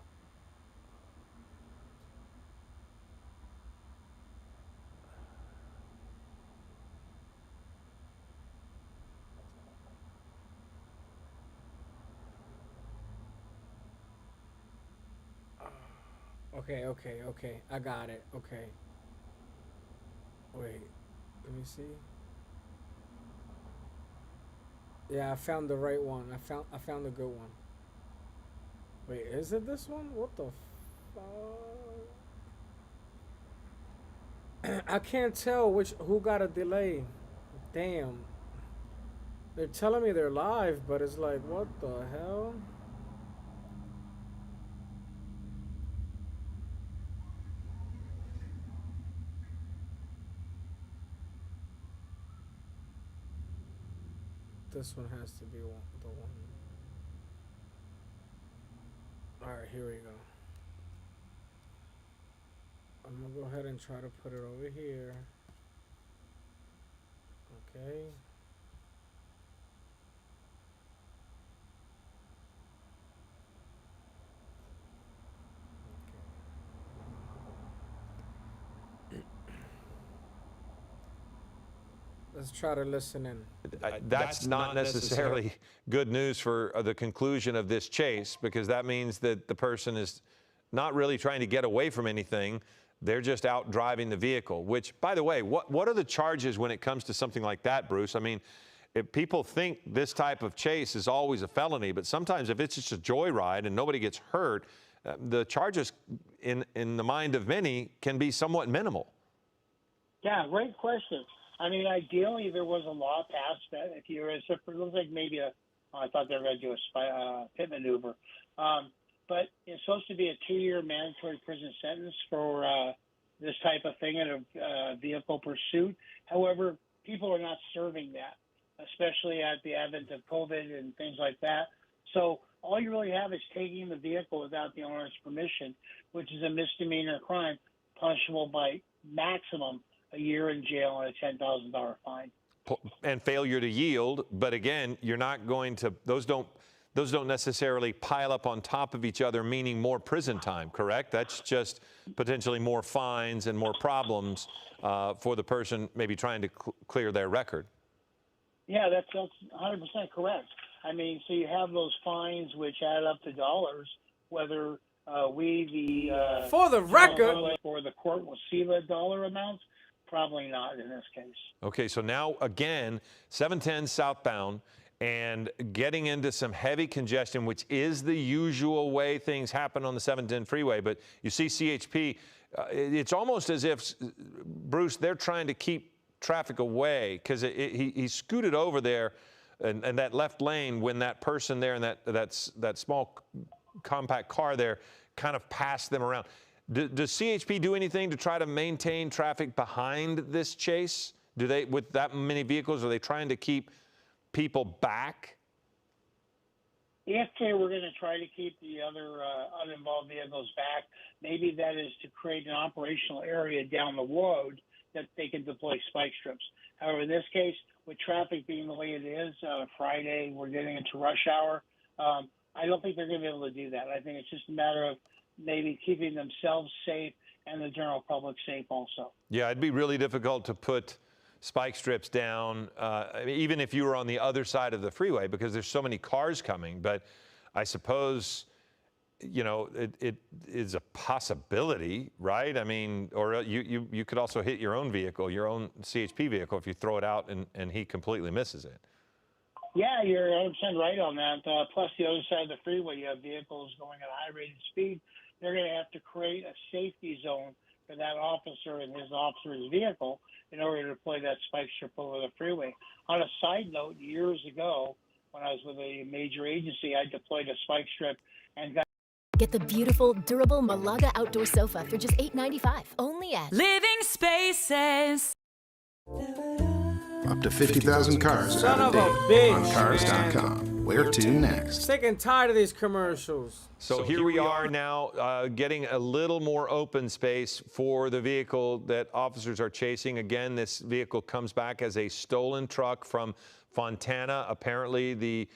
Okay. I got it. Okay. Wait. Let me see. Yeah, I found the right one. I found the good one. Wait, is it this one? What the fuck? I can't tell who got a delay. Damn. They're telling me they're live, but it's like, what the hell? This one has to be the one. Alright, here we go. I'm gonna go ahead and try to put it over here. Okay. Let's try to listen in. That's not necessarily good news for the conclusion of this chase, because that means that the person is not really trying to get away from anything. They're just out driving the vehicle, which, by the way, what are the charges when it comes to something like that, Bruce? I mean, if people think this type of chase is always a felony, but sometimes if it's just a joyride and nobody gets hurt, the charges in the mind of many can be somewhat minimal. Yeah, great question. I mean, ideally, there was a law passed that if you're, it looks like maybe I thought they were going to do a pit maneuver. But it's supposed to be a 2-year mandatory prison sentence for this type of thing in a vehicle pursuit. However, people are not serving that, especially at the advent of COVID and things like that. So all you really have is taking the vehicle without the owner's permission, which is a misdemeanor crime punishable by maximum a year in jail and a $10,000 fine. And failure to yield, but again, you're not going to, those don't necessarily pile up on top of each other, meaning more prison time, correct? That's just potentially more fines and more problems for the person maybe trying to clear their record. Yeah, that's 100% correct. I mean, so you have those fines which add up to dollars, whether for the record, or the court will see the dollar amounts. Probably not in this case. Okay, so now again, 710 southbound and getting into some heavy congestion, which is the usual way things happen on the 710 freeway. But you see CHP, it's almost as if, Bruce, they're trying to keep traffic away because he scooted over there and that left lane when that person there and that small compact car there kind of passed them around. Does CHP do anything to try to maintain traffic behind this chase? Do they, with that many vehicles, are they trying to keep people back? If they were going to try to keep the other uninvolved vehicles back, maybe that is to create an operational area down the road that they can deploy spike strips. However, in this case, with traffic being the way it is, Friday, we're getting into rush hour, I don't think they're going to be able to do that. I think it's just a matter of maybe keeping themselves safe and the general public safe also. Yeah, it'd be really difficult to put spike strips down, even if you were on the other side of the freeway, because there's so many cars coming. But I suppose, you know, it is a possibility, right? I mean, or you could also hit your own vehicle, your own CHP vehicle, if you throw it out and he completely misses it. Yeah, you're 100% right on that. Plus, the other side of the freeway, you have vehicles going at a high rate of speed. They're going to have to create a safety zone for that officer and his officer's vehicle in order to deploy that spike strip over the freeway. On a side note, years ago, when I was with a major agency, I deployed a spike strip and got. Get the beautiful, durable Malaga outdoor sofa for just $8.95. Only at Living Spaces. Up to 50,000 cars Son out of a a day bitch, on Cars.com. Where to next? sick and tired of these commercials. So here we are now getting a little more open space for the vehicle that officers are chasing. Again, this vehicle comes back as a stolen truck from Fontana. Apparently, the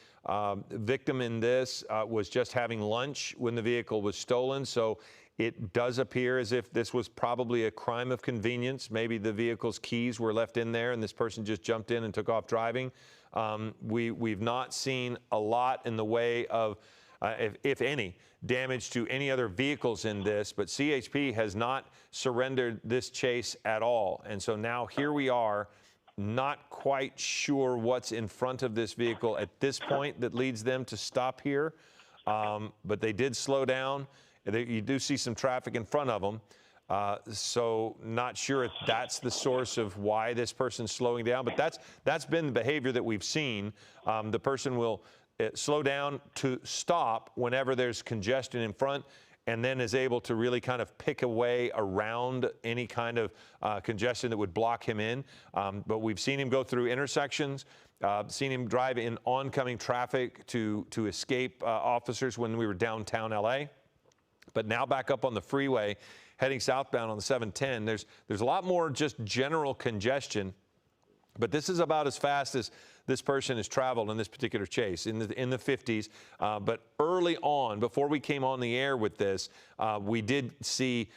victim in this was just having lunch when the vehicle was stolen. So it does appear as if this was probably a crime of convenience. Maybe the vehicle's keys were left in there and this person just jumped in and took off driving. We've not seen a lot in the way of, if any, damage to any other vehicles in this, but CHP has not surrendered this chase at all. And so now here we are, not quite sure what's in front of this vehicle at this point that leads them to stop here. But they did slow down. You do see some traffic in front of them. So not sure if that's the source of why this person's slowing down, but that's been the behavior that we've seen. The person will slow down to stop whenever there's congestion in front, and then is able to really kind of pick a way around any kind of congestion that would block him in. But we've seen him go through intersections, seen him drive in oncoming traffic to escape officers when we were downtown LA. But now back up on the freeway, heading southbound on the 710, there's a lot more just general congestion, but this is about as fast as this person has traveled in this particular chase, in the 50s. But early on, before we came on the air with this, we did see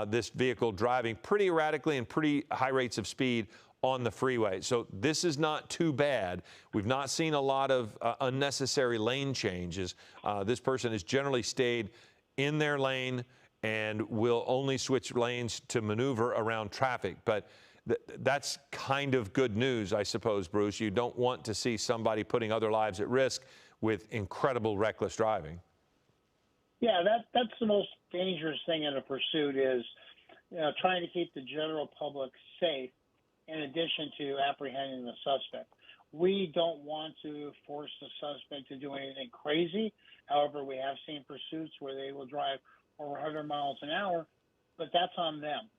this vehicle driving pretty erratically and pretty high rates of speed on the freeway. So this is not too bad. We've not seen a lot of unnecessary lane changes. This person has generally stayed in their lane and will only switch lanes to maneuver around traffic. But that's kind of good news, I suppose, Bruce. You don't want to see somebody putting other lives at risk with incredible reckless driving. Yeah, that's the most dangerous thing in a pursuit is trying to keep the general public safe in addition to apprehending the suspect. We don't want to force the suspect to do anything crazy. However, we have seen pursuits where they will drive over 100 miles an hour, but that's on them.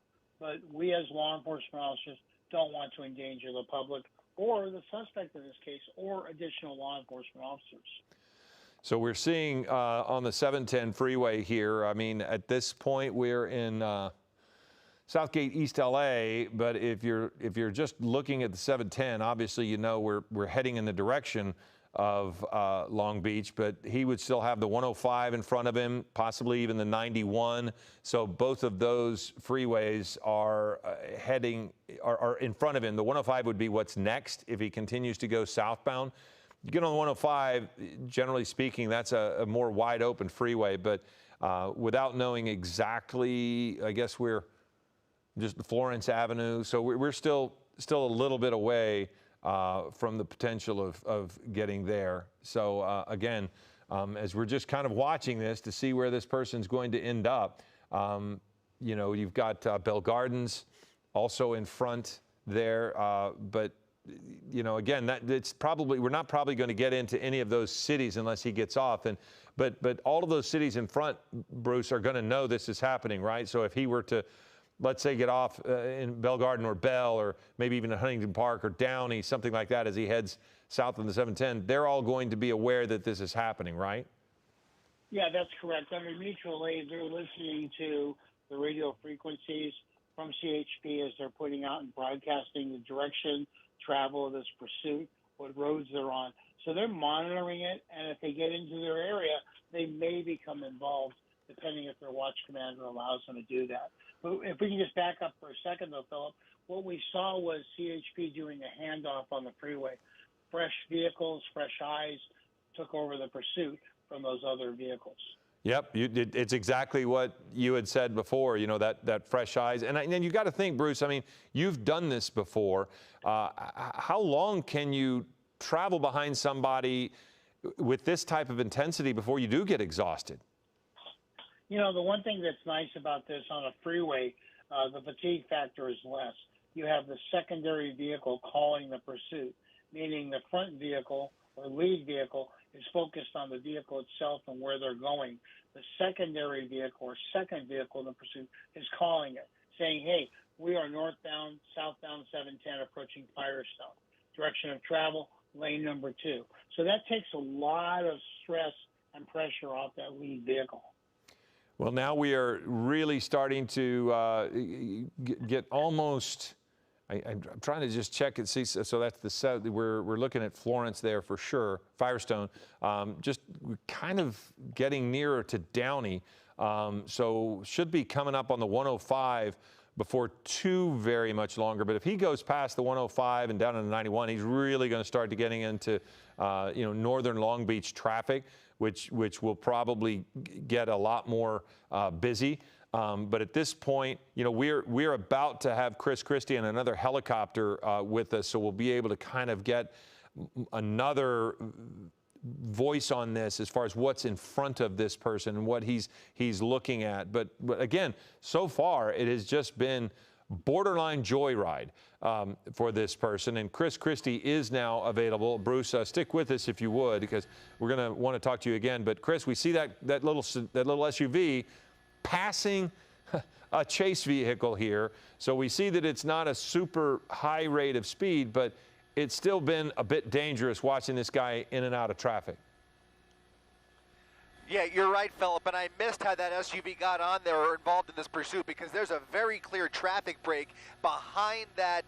But we as law enforcement officers don't want to endanger the public or the suspect in this case or additional law enforcement officers. So we're seeing on the 710 freeway here, I mean, at this point we're in Southgate, East LA, but if you're just looking at the 710, obviously you know we're heading in the direction of Long Beach, but he would still have the 105 in front of him, possibly even the 91. So both of those freeways are are in front of him. The 105 would be what's next if he continues to go southbound. You get on the 105, generally speaking, that's a more wide open freeway, but without knowing exactly, I guess we're just Florence Avenue. So we're still a little bit away from the potential of getting there. So again, as we're just kind of watching this to see where this person's going to end up, you know, you've got Bell Gardens also in front there, but you know, again, we're not probably going to get into any of those cities unless he gets off. But all of those cities in front, Bruce, are going to know this is happening, right? So if he were to, let's say, get off in Bell Garden or Bell or maybe even at Huntington Park or Downey, something like that, as he heads south on the 710, they're all going to be aware that this is happening, right? Yeah, that's correct. Under mutual aid, they're listening to the radio frequencies from CHP as they're putting out and broadcasting the direction, travel of this pursuit, what roads they're on. So they're monitoring it, and if they get into their area, they may become involved, depending if their watch commander allows them to do that. But if we can just back up for a second, though, Philip, what we saw was CHP doing a handoff on the freeway. Fresh vehicles, fresh eyes took over the pursuit from those other vehicles. Yep, it's exactly what you had said before, you know, that fresh eyes. And then you got to think, Bruce, I mean, you've done this before. How long can you travel behind somebody with this type of intensity before you do get exhausted? You know, the one thing that's nice about this on a freeway, the fatigue factor is less. You have the secondary vehicle calling the pursuit, meaning the front vehicle or lead vehicle is focused on the vehicle itself and where they're going. The secondary vehicle or second vehicle in the pursuit is calling it, saying, hey, we are northbound, southbound 710 approaching Firestone. Direction of travel, lane number 2. So that takes a lot of stress and pressure off that lead vehicle. Well, now we are really starting to get almost. I'm trying to just check and see. So that's the south. We're looking at Florence there for sure. Firestone, just kind of getting nearer to Downey. So should be coming up on the 105 before too very much longer. But if he goes past the 105 and down to the 91, he's really going to start to getting into you know, northern Long Beach traffic, which will probably get a lot more busy. But at this point, you know, we're about to have Chris Christie and another helicopter with us, so we'll be able to kind of get another voice on this as far as what's in front of this person and what he's looking at. But again, so far it has just been borderline joyride for this person, and Chris Christie is now available. Bruce, stick with us if you would, because we're going to want to talk to you again. But Chris, we see that little SUV passing a chase vehicle here. So we see that it's not a super high rate of speed, but it's still been a bit dangerous watching this guy in and out of traffic. Yeah, you're right, Philip, and I missed how that SUV got on there or involved in this pursuit because there's a very clear traffic break behind that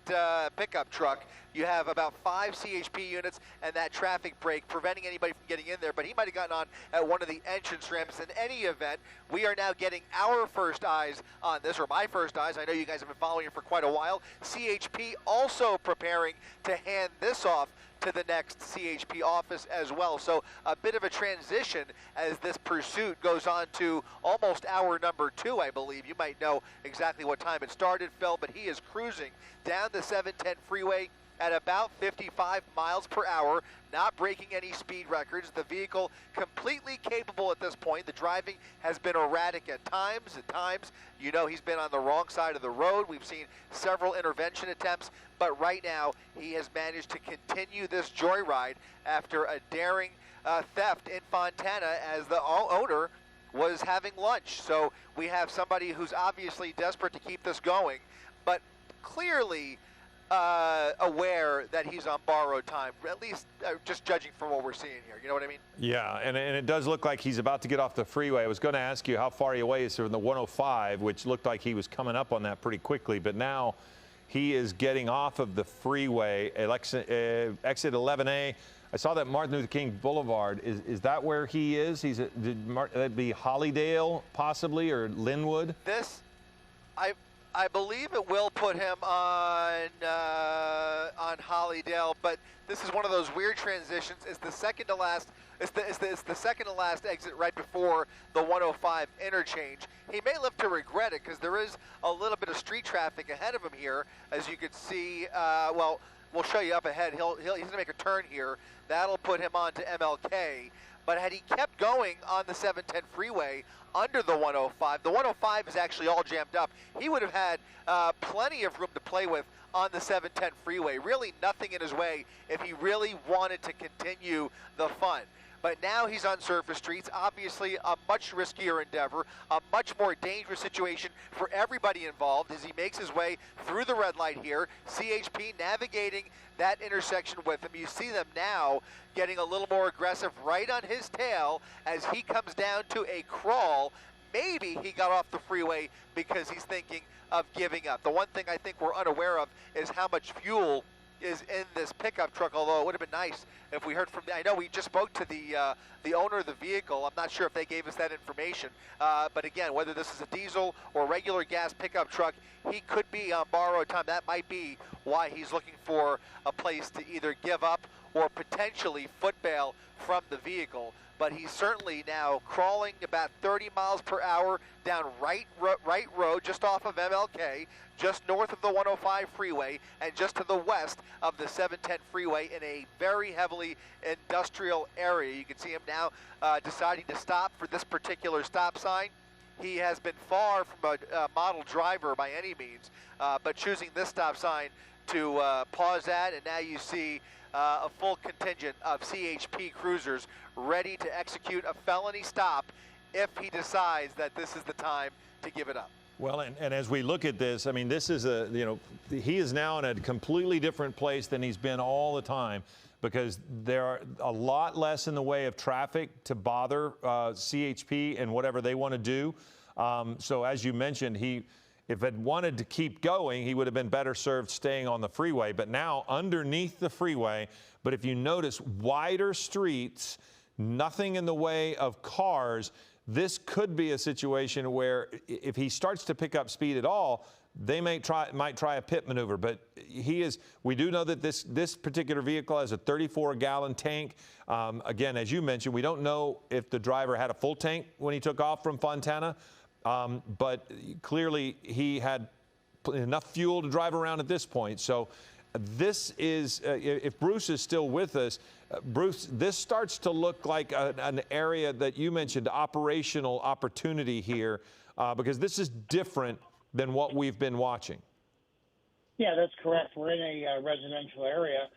pickup truck. You have about 5 CHP units and that traffic break preventing anybody from getting in there, but he might have gotten on at one of the entrance ramps. In any event, we are now getting our first eyes on this, or my first eyes. I know you guys have been following it for quite a while. CHP also preparing to hand this off to the next CHP office as well. So a bit of a transition as this pursuit goes on to almost hour number 2, I believe. You might know exactly what time it started, Phil, but he is cruising down the 710 freeway at about 55 miles per hour, not breaking any speed records. The vehicle completely capable at this point. The driving has been erratic at times. You know, he's been on the wrong side of the road. We've seen several intervention attempts, but right now he has managed to continue this joyride after a daring theft in Fontana as the owner was having lunch. So we have somebody who's obviously desperate to keep this going, but clearly aware that he's on borrowed time, at least just judging from what we're seeing here. You know what I mean? Yeah, and it does look like he's about to get off the freeway. I was going to ask you how far he away is from the 105, which looked like he was coming up on that pretty quickly, but now he is getting off of the freeway, exit 11A. I saw that Martin Luther King Boulevard. Is that where he is? That'd be Hollydale, possibly, or Linwood? I believe it will put him on Hollydale, but this is one of those weird transitions. It's the second to last. It's the second to last exit right before the 105 interchange. He may live to regret it because there is a little bit of street traffic ahead of him here, as you can see. Well, we'll show you up ahead. He's going to make a turn here. That'll put him on to MLK. But had he kept going on the 710 freeway under the 105, the 105 is actually all jammed up. He would have had plenty of room to play with on the 710 freeway. Really nothing in his way if he really wanted to continue the fun. But now he's on surface streets, obviously a much riskier endeavor, a much more dangerous situation for everybody involved as he makes his way through the red light here. CHP navigating that intersection with him. You see them now getting a little more aggressive right on his tail as he comes down to a crawl. Maybe he got off the freeway because he's thinking of giving up. The one thing I think we're unaware of is how much fuel is in this pickup truck, although it would have been nice if we heard from, I know we just spoke to the owner of the vehicle. I'm not sure if they gave us that information, but again, whether this is a diesel or regular gas pickup truck, he could be on borrowed time. That might be why he's looking for a place to either give up or potentially foot bail from the vehicle. But he's certainly now crawling about 30 miles per hour down right road just off of MLK, just north of the 105 freeway and just to the west of the 710 freeway in a very heavily industrial area. You can see him now deciding to stop for this particular stop sign. He has been far from a model driver by any means, but choosing this stop sign to pause at, and now you see a full contingent of CHP cruisers ready to execute a felony stop if he decides that this is the time to give it up. Well, and as we look at this, I mean, this is he is now in a completely different place than he's been all the time because there are a lot less in the way of traffic to bother CHP and whatever they want to do. So as you mentioned, if it wanted to keep going, he would have been better served staying on the freeway. But now underneath the freeway, but if you notice wider streets, nothing in the way of cars, this could be a situation where if he starts to pick up speed at all, they might try a pit maneuver. But we do know that this particular vehicle has a 34-gallon tank. Again, as you mentioned, we don't know if the driver had a full tank when he took off from Fontana. But clearly he had enough fuel to drive around at this point. So this is, if Bruce is still with us, Bruce, this starts to look like an area that you mentioned, operational opportunity here, because this is different than what we've been watching. Yeah, that's correct. We're in a residential area,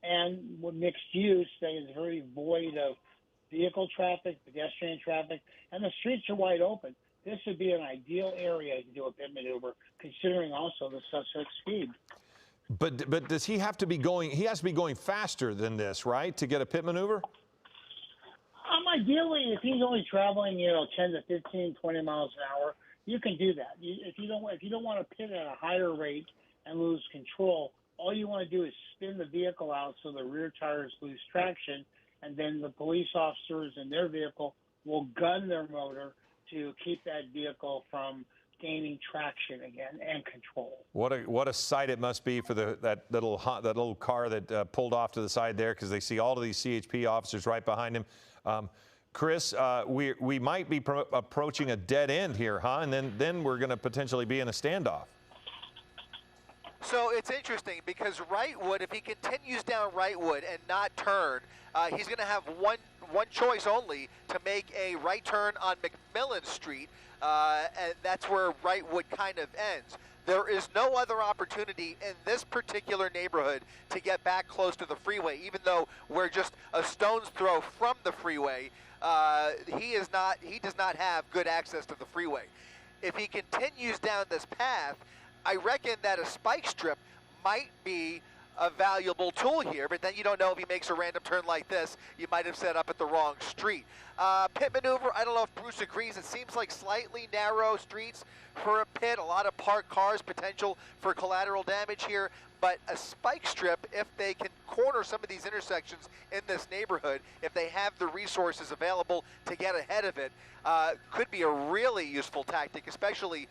and mixed use that is very void of vehicle traffic, pedestrian traffic, and the streets are wide open. This would be an ideal area to do a pit maneuver, considering also the suspect's speed. But does he have to be going? He has to be going faster than this, right, to get a pit maneuver? ideally, if he's only traveling, 10 to 15, 20 miles an hour, you can do that. If you don't want to pit at a higher rate and lose control, all you want to do is spin the vehicle out so the rear tires lose traction, and then the police officers in their vehicle will gun their motor to keep that vehicle from gaining traction again and control. What a sight it must be for that little car that pulled off to the side there, because they see all of these CHP officers right behind him. Chris, we might be approaching a dead end here, huh? And then we're going to potentially be in a standoff. So it's interesting because Wrightwood, if he continues down Wrightwood and not turn, he's going to have one choice only to make a right turn on McMillan Street, and that's where Wrightwood kind of ends. There is no other opportunity in this particular neighborhood to get back close to the freeway, even though we're just a stone's throw from the freeway. He does not have good access to the freeway. If he continues down this path, I reckon that a spike strip might be a valuable tool here, but then you don't know if he makes a random turn like this. You might have set up at the wrong street. Pit maneuver, I don't know if Bruce agrees. It seems like slightly narrow streets for a pit, a lot of parked cars, potential for collateral damage here. But a spike strip, if they can corner some of these intersections in this neighborhood, if they have the resources available to get ahead of it, could be a really useful tactic, especially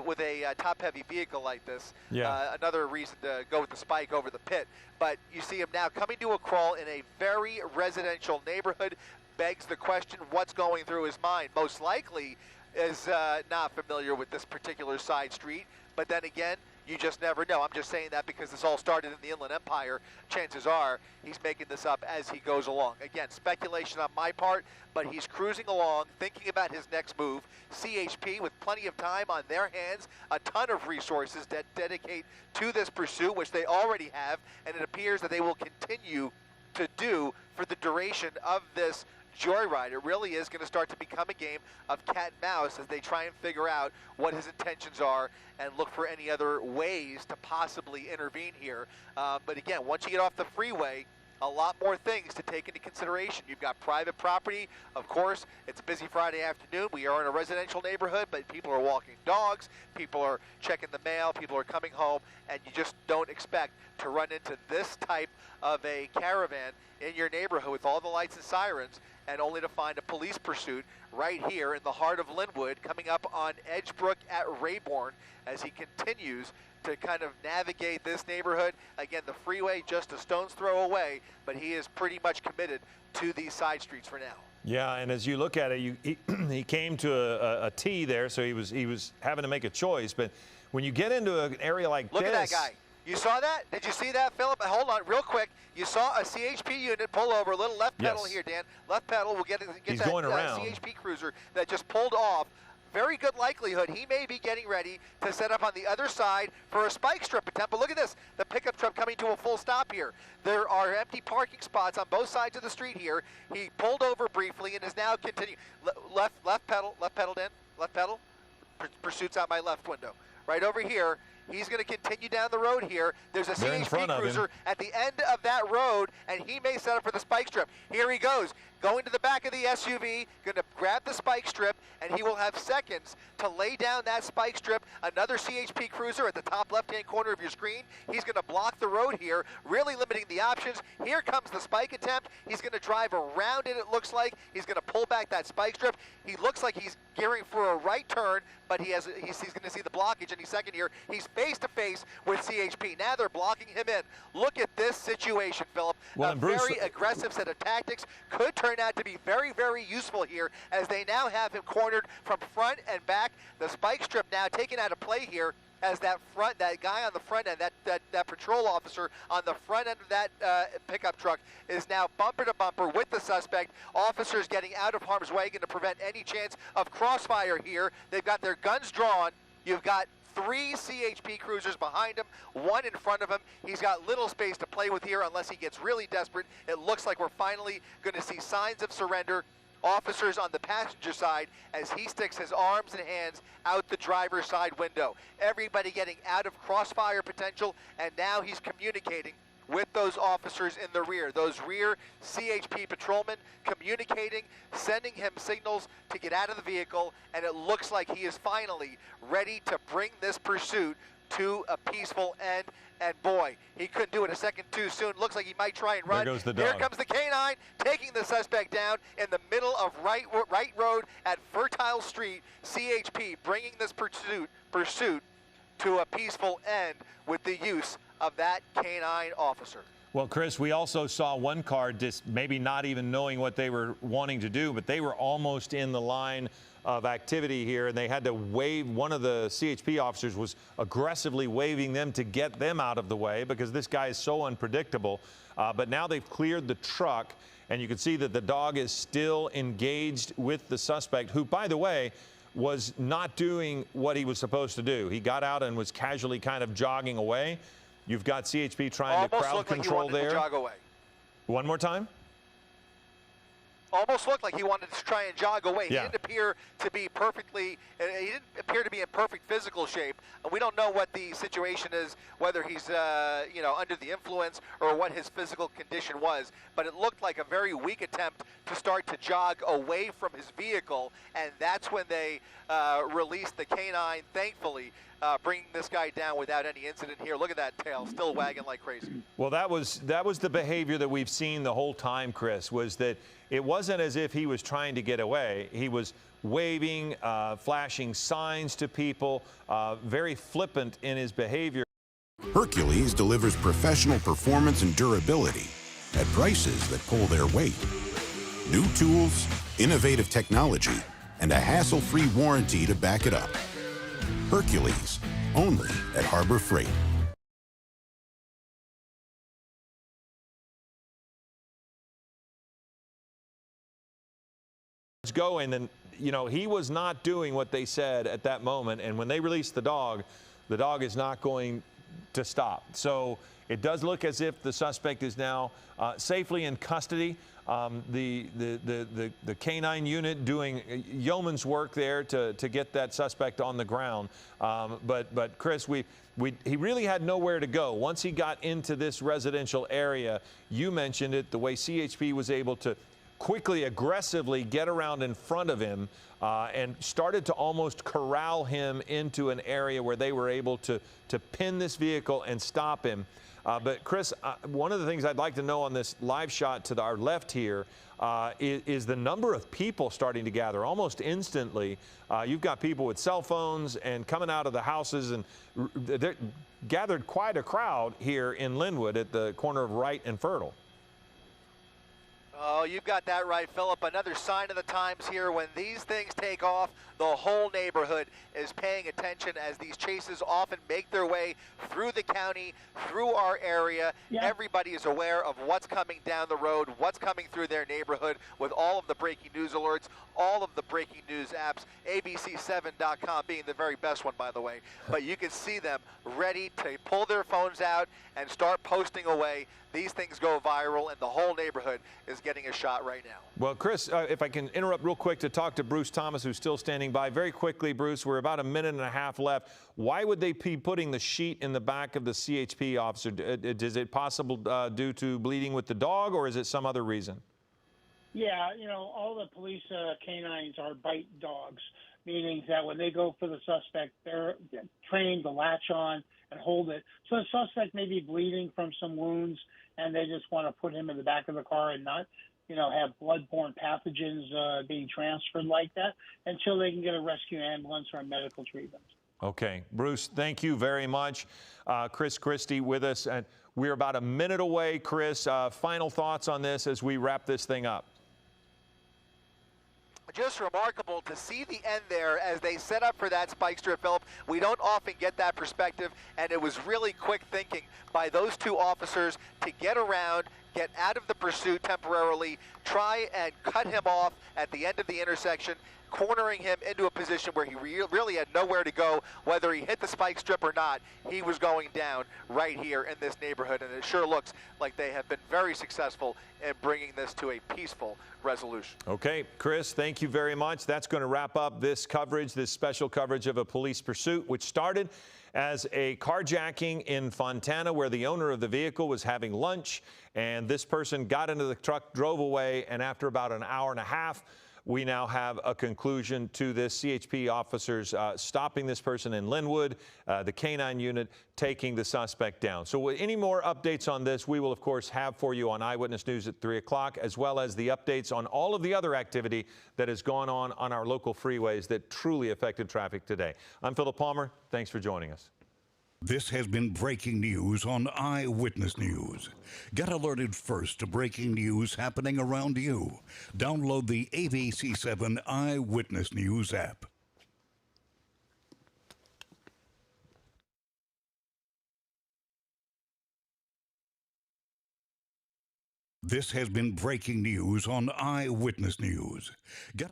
with a top-heavy vehicle like this. Yeah. Another reason to go with the spike over the pit. But you see him now coming to a crawl in a very residential neighborhood. Begs the question, what's going through his mind? Most likely is not familiar with this particular side street, but then again, you just never know. I'm just saying that because this all started in the Inland Empire. Chances are he's making this up as he goes along. Again, speculation on my part, but he's cruising along, thinking about his next move. CHP, with plenty of time on their hands, a ton of resources that dedicate to this pursuit, which they already have, and it appears that they will continue to do for the duration of this joyride. It really is going to start to become a game of cat and mouse as they try and figure out what his intentions are and look for any other ways to possibly intervene here. But again, once you get off the freeway, a lot more things to take into consideration. You've got private property. Of course, it's a busy Friday afternoon. We are in a residential neighborhood, but people are walking dogs, people are checking the mail, people are coming home, and you just don't expect to run into this type of a caravan in your neighborhood with all the lights and sirens, and only to find a police pursuit right here in the heart of Linwood, coming up on Edgebrook at Rayborn as he continues to kind of navigate this neighborhood. Again, the freeway just a stone's throw away, but he is pretty much committed to these side streets for now. Yeah, and as you look at it, he came to a T there, so he was having to make a choice. But when you get into an area like Look this, at that guy. You saw that? Did you see that, Philip? Hold on, real quick. You saw a CHP unit pull over. A little left pedal here, Dan. Left pedal. We'll get He's that going around. CHP cruiser that just pulled off. Very good likelihood he may be getting ready to set up on the other side for a spike strip attempt. But look at this, the pickup truck coming to a full stop here. There are empty parking spots on both sides of the street here. He pulled over briefly and is now continuing. Left pedal, Dan, left pedal. Pursuit's out my left window. Right over here. He's going to continue down the road here. There's a CHP cruiser at the end of that road, and he may set up for the spike strip. Here he goes, going to the back of the SUV, going to grab the spike strip, and he will have seconds to lay down that spike strip. Another CHP cruiser at the top left-hand corner of your screen. He's going to block the road here, really limiting the options. Here comes the spike attempt. He's going to drive around it looks like. He's going to pull back that spike strip. He looks like he's gearing for a right turn, but he's going to see the blockage any second here. He's face-to-face with CHP. Now they're blocking him in. Look at this situation, Philip. Well, a very aggressive set of tactics could turn out to be very, very useful here as they now have him cornered from front and back. The spike strip now taken out of play here as that guy on the front end, that patrol officer on the front end of that pickup truck is now bumper to bumper with the suspect. Officers getting out of harm's way to prevent any chance of crossfire here. They've got their guns drawn. You've got 3 CHP cruisers behind him, 1 in front of him. He's got little space to play with here unless he gets really desperate. It looks like we're finally going to see signs of surrender. Officers on the passenger side as he sticks his arms and hands out the driver's side window. Everybody getting out of crossfire potential, and now he's communicating with those officers in the rear, those rear CHP patrolmen communicating, sending him signals to get out of the vehicle, and it looks like he is finally ready to bring this pursuit to a peaceful end. And boy, he couldn't do it a second too soon. Looks like he might try and run. There goes the dog. Here comes the canine, taking the suspect down in the middle of Wright Road at Fertile Street. CHP bringing this pursuit to a peaceful end with the use of that canine officer. Well, Chris, we also saw one car just maybe not even knowing what they were wanting to do, but they were almost in the line of activity here, and they had to wave. One of the CHP officers was aggressively waving them to get them out of the way because this guy is so unpredictable. But now they've cleared the truck, and you can see that the dog is still engaged with the suspect, who, by the way, was not doing what he was supposed to do. He got out and was casually kind of jogging away. You've got CHP trying to crowd control there. To jog away. One more time. Almost looked like he wanted to try and jog away. Yeah. He didn't appear to be in perfect physical shape. We don't know what the situation is, whether he's under the influence or what his physical condition was. But it looked like a very weak attempt to start to jog away from his vehicle, and that's when they released the canine. Thankfully, bringing this guy down without any incident here. Look at that tail, still wagging like crazy. Well, that was the behavior that we've seen the whole time, Chris, was that it wasn't as if he was trying to get away. He was waving, flashing signs to people, very flippant in his behavior. Hercules delivers professional performance and durability at prices that pull their weight. New tools, innovative technology, and a hassle-free warranty to back it up. Hercules, only at Harbor Freight. Going, and he was not doing what they said at that moment, and when they released the dog is not going to stop. So it does look as if the suspect is now safely in custody. The canine unit doing yeoman's work there to get that suspect on the ground. But Chris, he really had nowhere to go. Once he got into this residential area, you mentioned it, the way CHP was able to quickly, aggressively get around in front of him and started to almost corral him into an area where they were able to pin this vehicle and stop him. But Chris, one of the things I'd like to know on this live shot to our left here is the number of people starting to gather almost instantly. You've got people with cell phones and coming out of the houses, and they're gathered quite a crowd here in Linwood at the corner of Wright and Fertile. Oh, you've got that right, Philip. Another sign of the times here. When these things take off, the whole neighborhood is paying attention as these chases often make their way through the county, through our area. Yeah. Everybody is aware of what's coming down the road, what's coming through their neighborhood with all of the breaking news alerts, all of the breaking news apps, ABC7.com being the very best one, by the way. But you can see them ready to pull their phones out and start posting away. These things go viral, and the whole neighborhood is getting a shot right now. Well, Chris, if I can interrupt real quick to talk to Bruce Thomas, who's still standing by. Very quickly, Bruce, we're about a minute and a half left. Why would they be putting the sheet in the back of the CHP officer? Is it possible due to bleeding with the dog, or is it some other reason? Yeah, all the police canines are bite dogs, meaning that when they go for the suspect, they're trained to latch on and hold it. So the suspect may be bleeding from some wounds, and they just want to put him in the back of the car and not, have bloodborne pathogens being transferred like that until they can get a rescue ambulance or a medical treatment. Okay. Bruce, thank you very much. Chris Christie with us. And we're about a minute away, Chris. Final thoughts on this as we wrap this thing up. Just remarkable to see the end there as they set up for that spike strip, Philip. We don't often get that perspective, and it was really quick thinking by those two officers to get around, get out of the pursuit temporarily, try and cut him off at the end of the intersection, cornering him into a position where he really had nowhere to go. Whether he hit the spike strip or not, he was going down right here in this neighborhood, and it sure looks like they have been very successful in bringing this to a peaceful resolution. Okay, Chris, thank you very much. That's going to wrap up this coverage, this special coverage of a police pursuit, which started as a carjacking in Fontana where the owner of the vehicle was having lunch and this person got into the truck, drove away, and after about an hour and a half, we now have a conclusion to this. CHP officers stopping this person in Linwood, the K-9 unit taking the suspect down. So any more updates on this, we will, of course, have for you on Eyewitness News at 3 o'clock, as well as the updates on all of the other activity that has gone on our local freeways that truly affected traffic today. I'm Philip Palmer. Thanks for joining us. This has been breaking news on Eyewitness News. Get alerted first to breaking news happening around you. Download the ABC7 Eyewitness News app. This has been breaking news on Eyewitness News. Get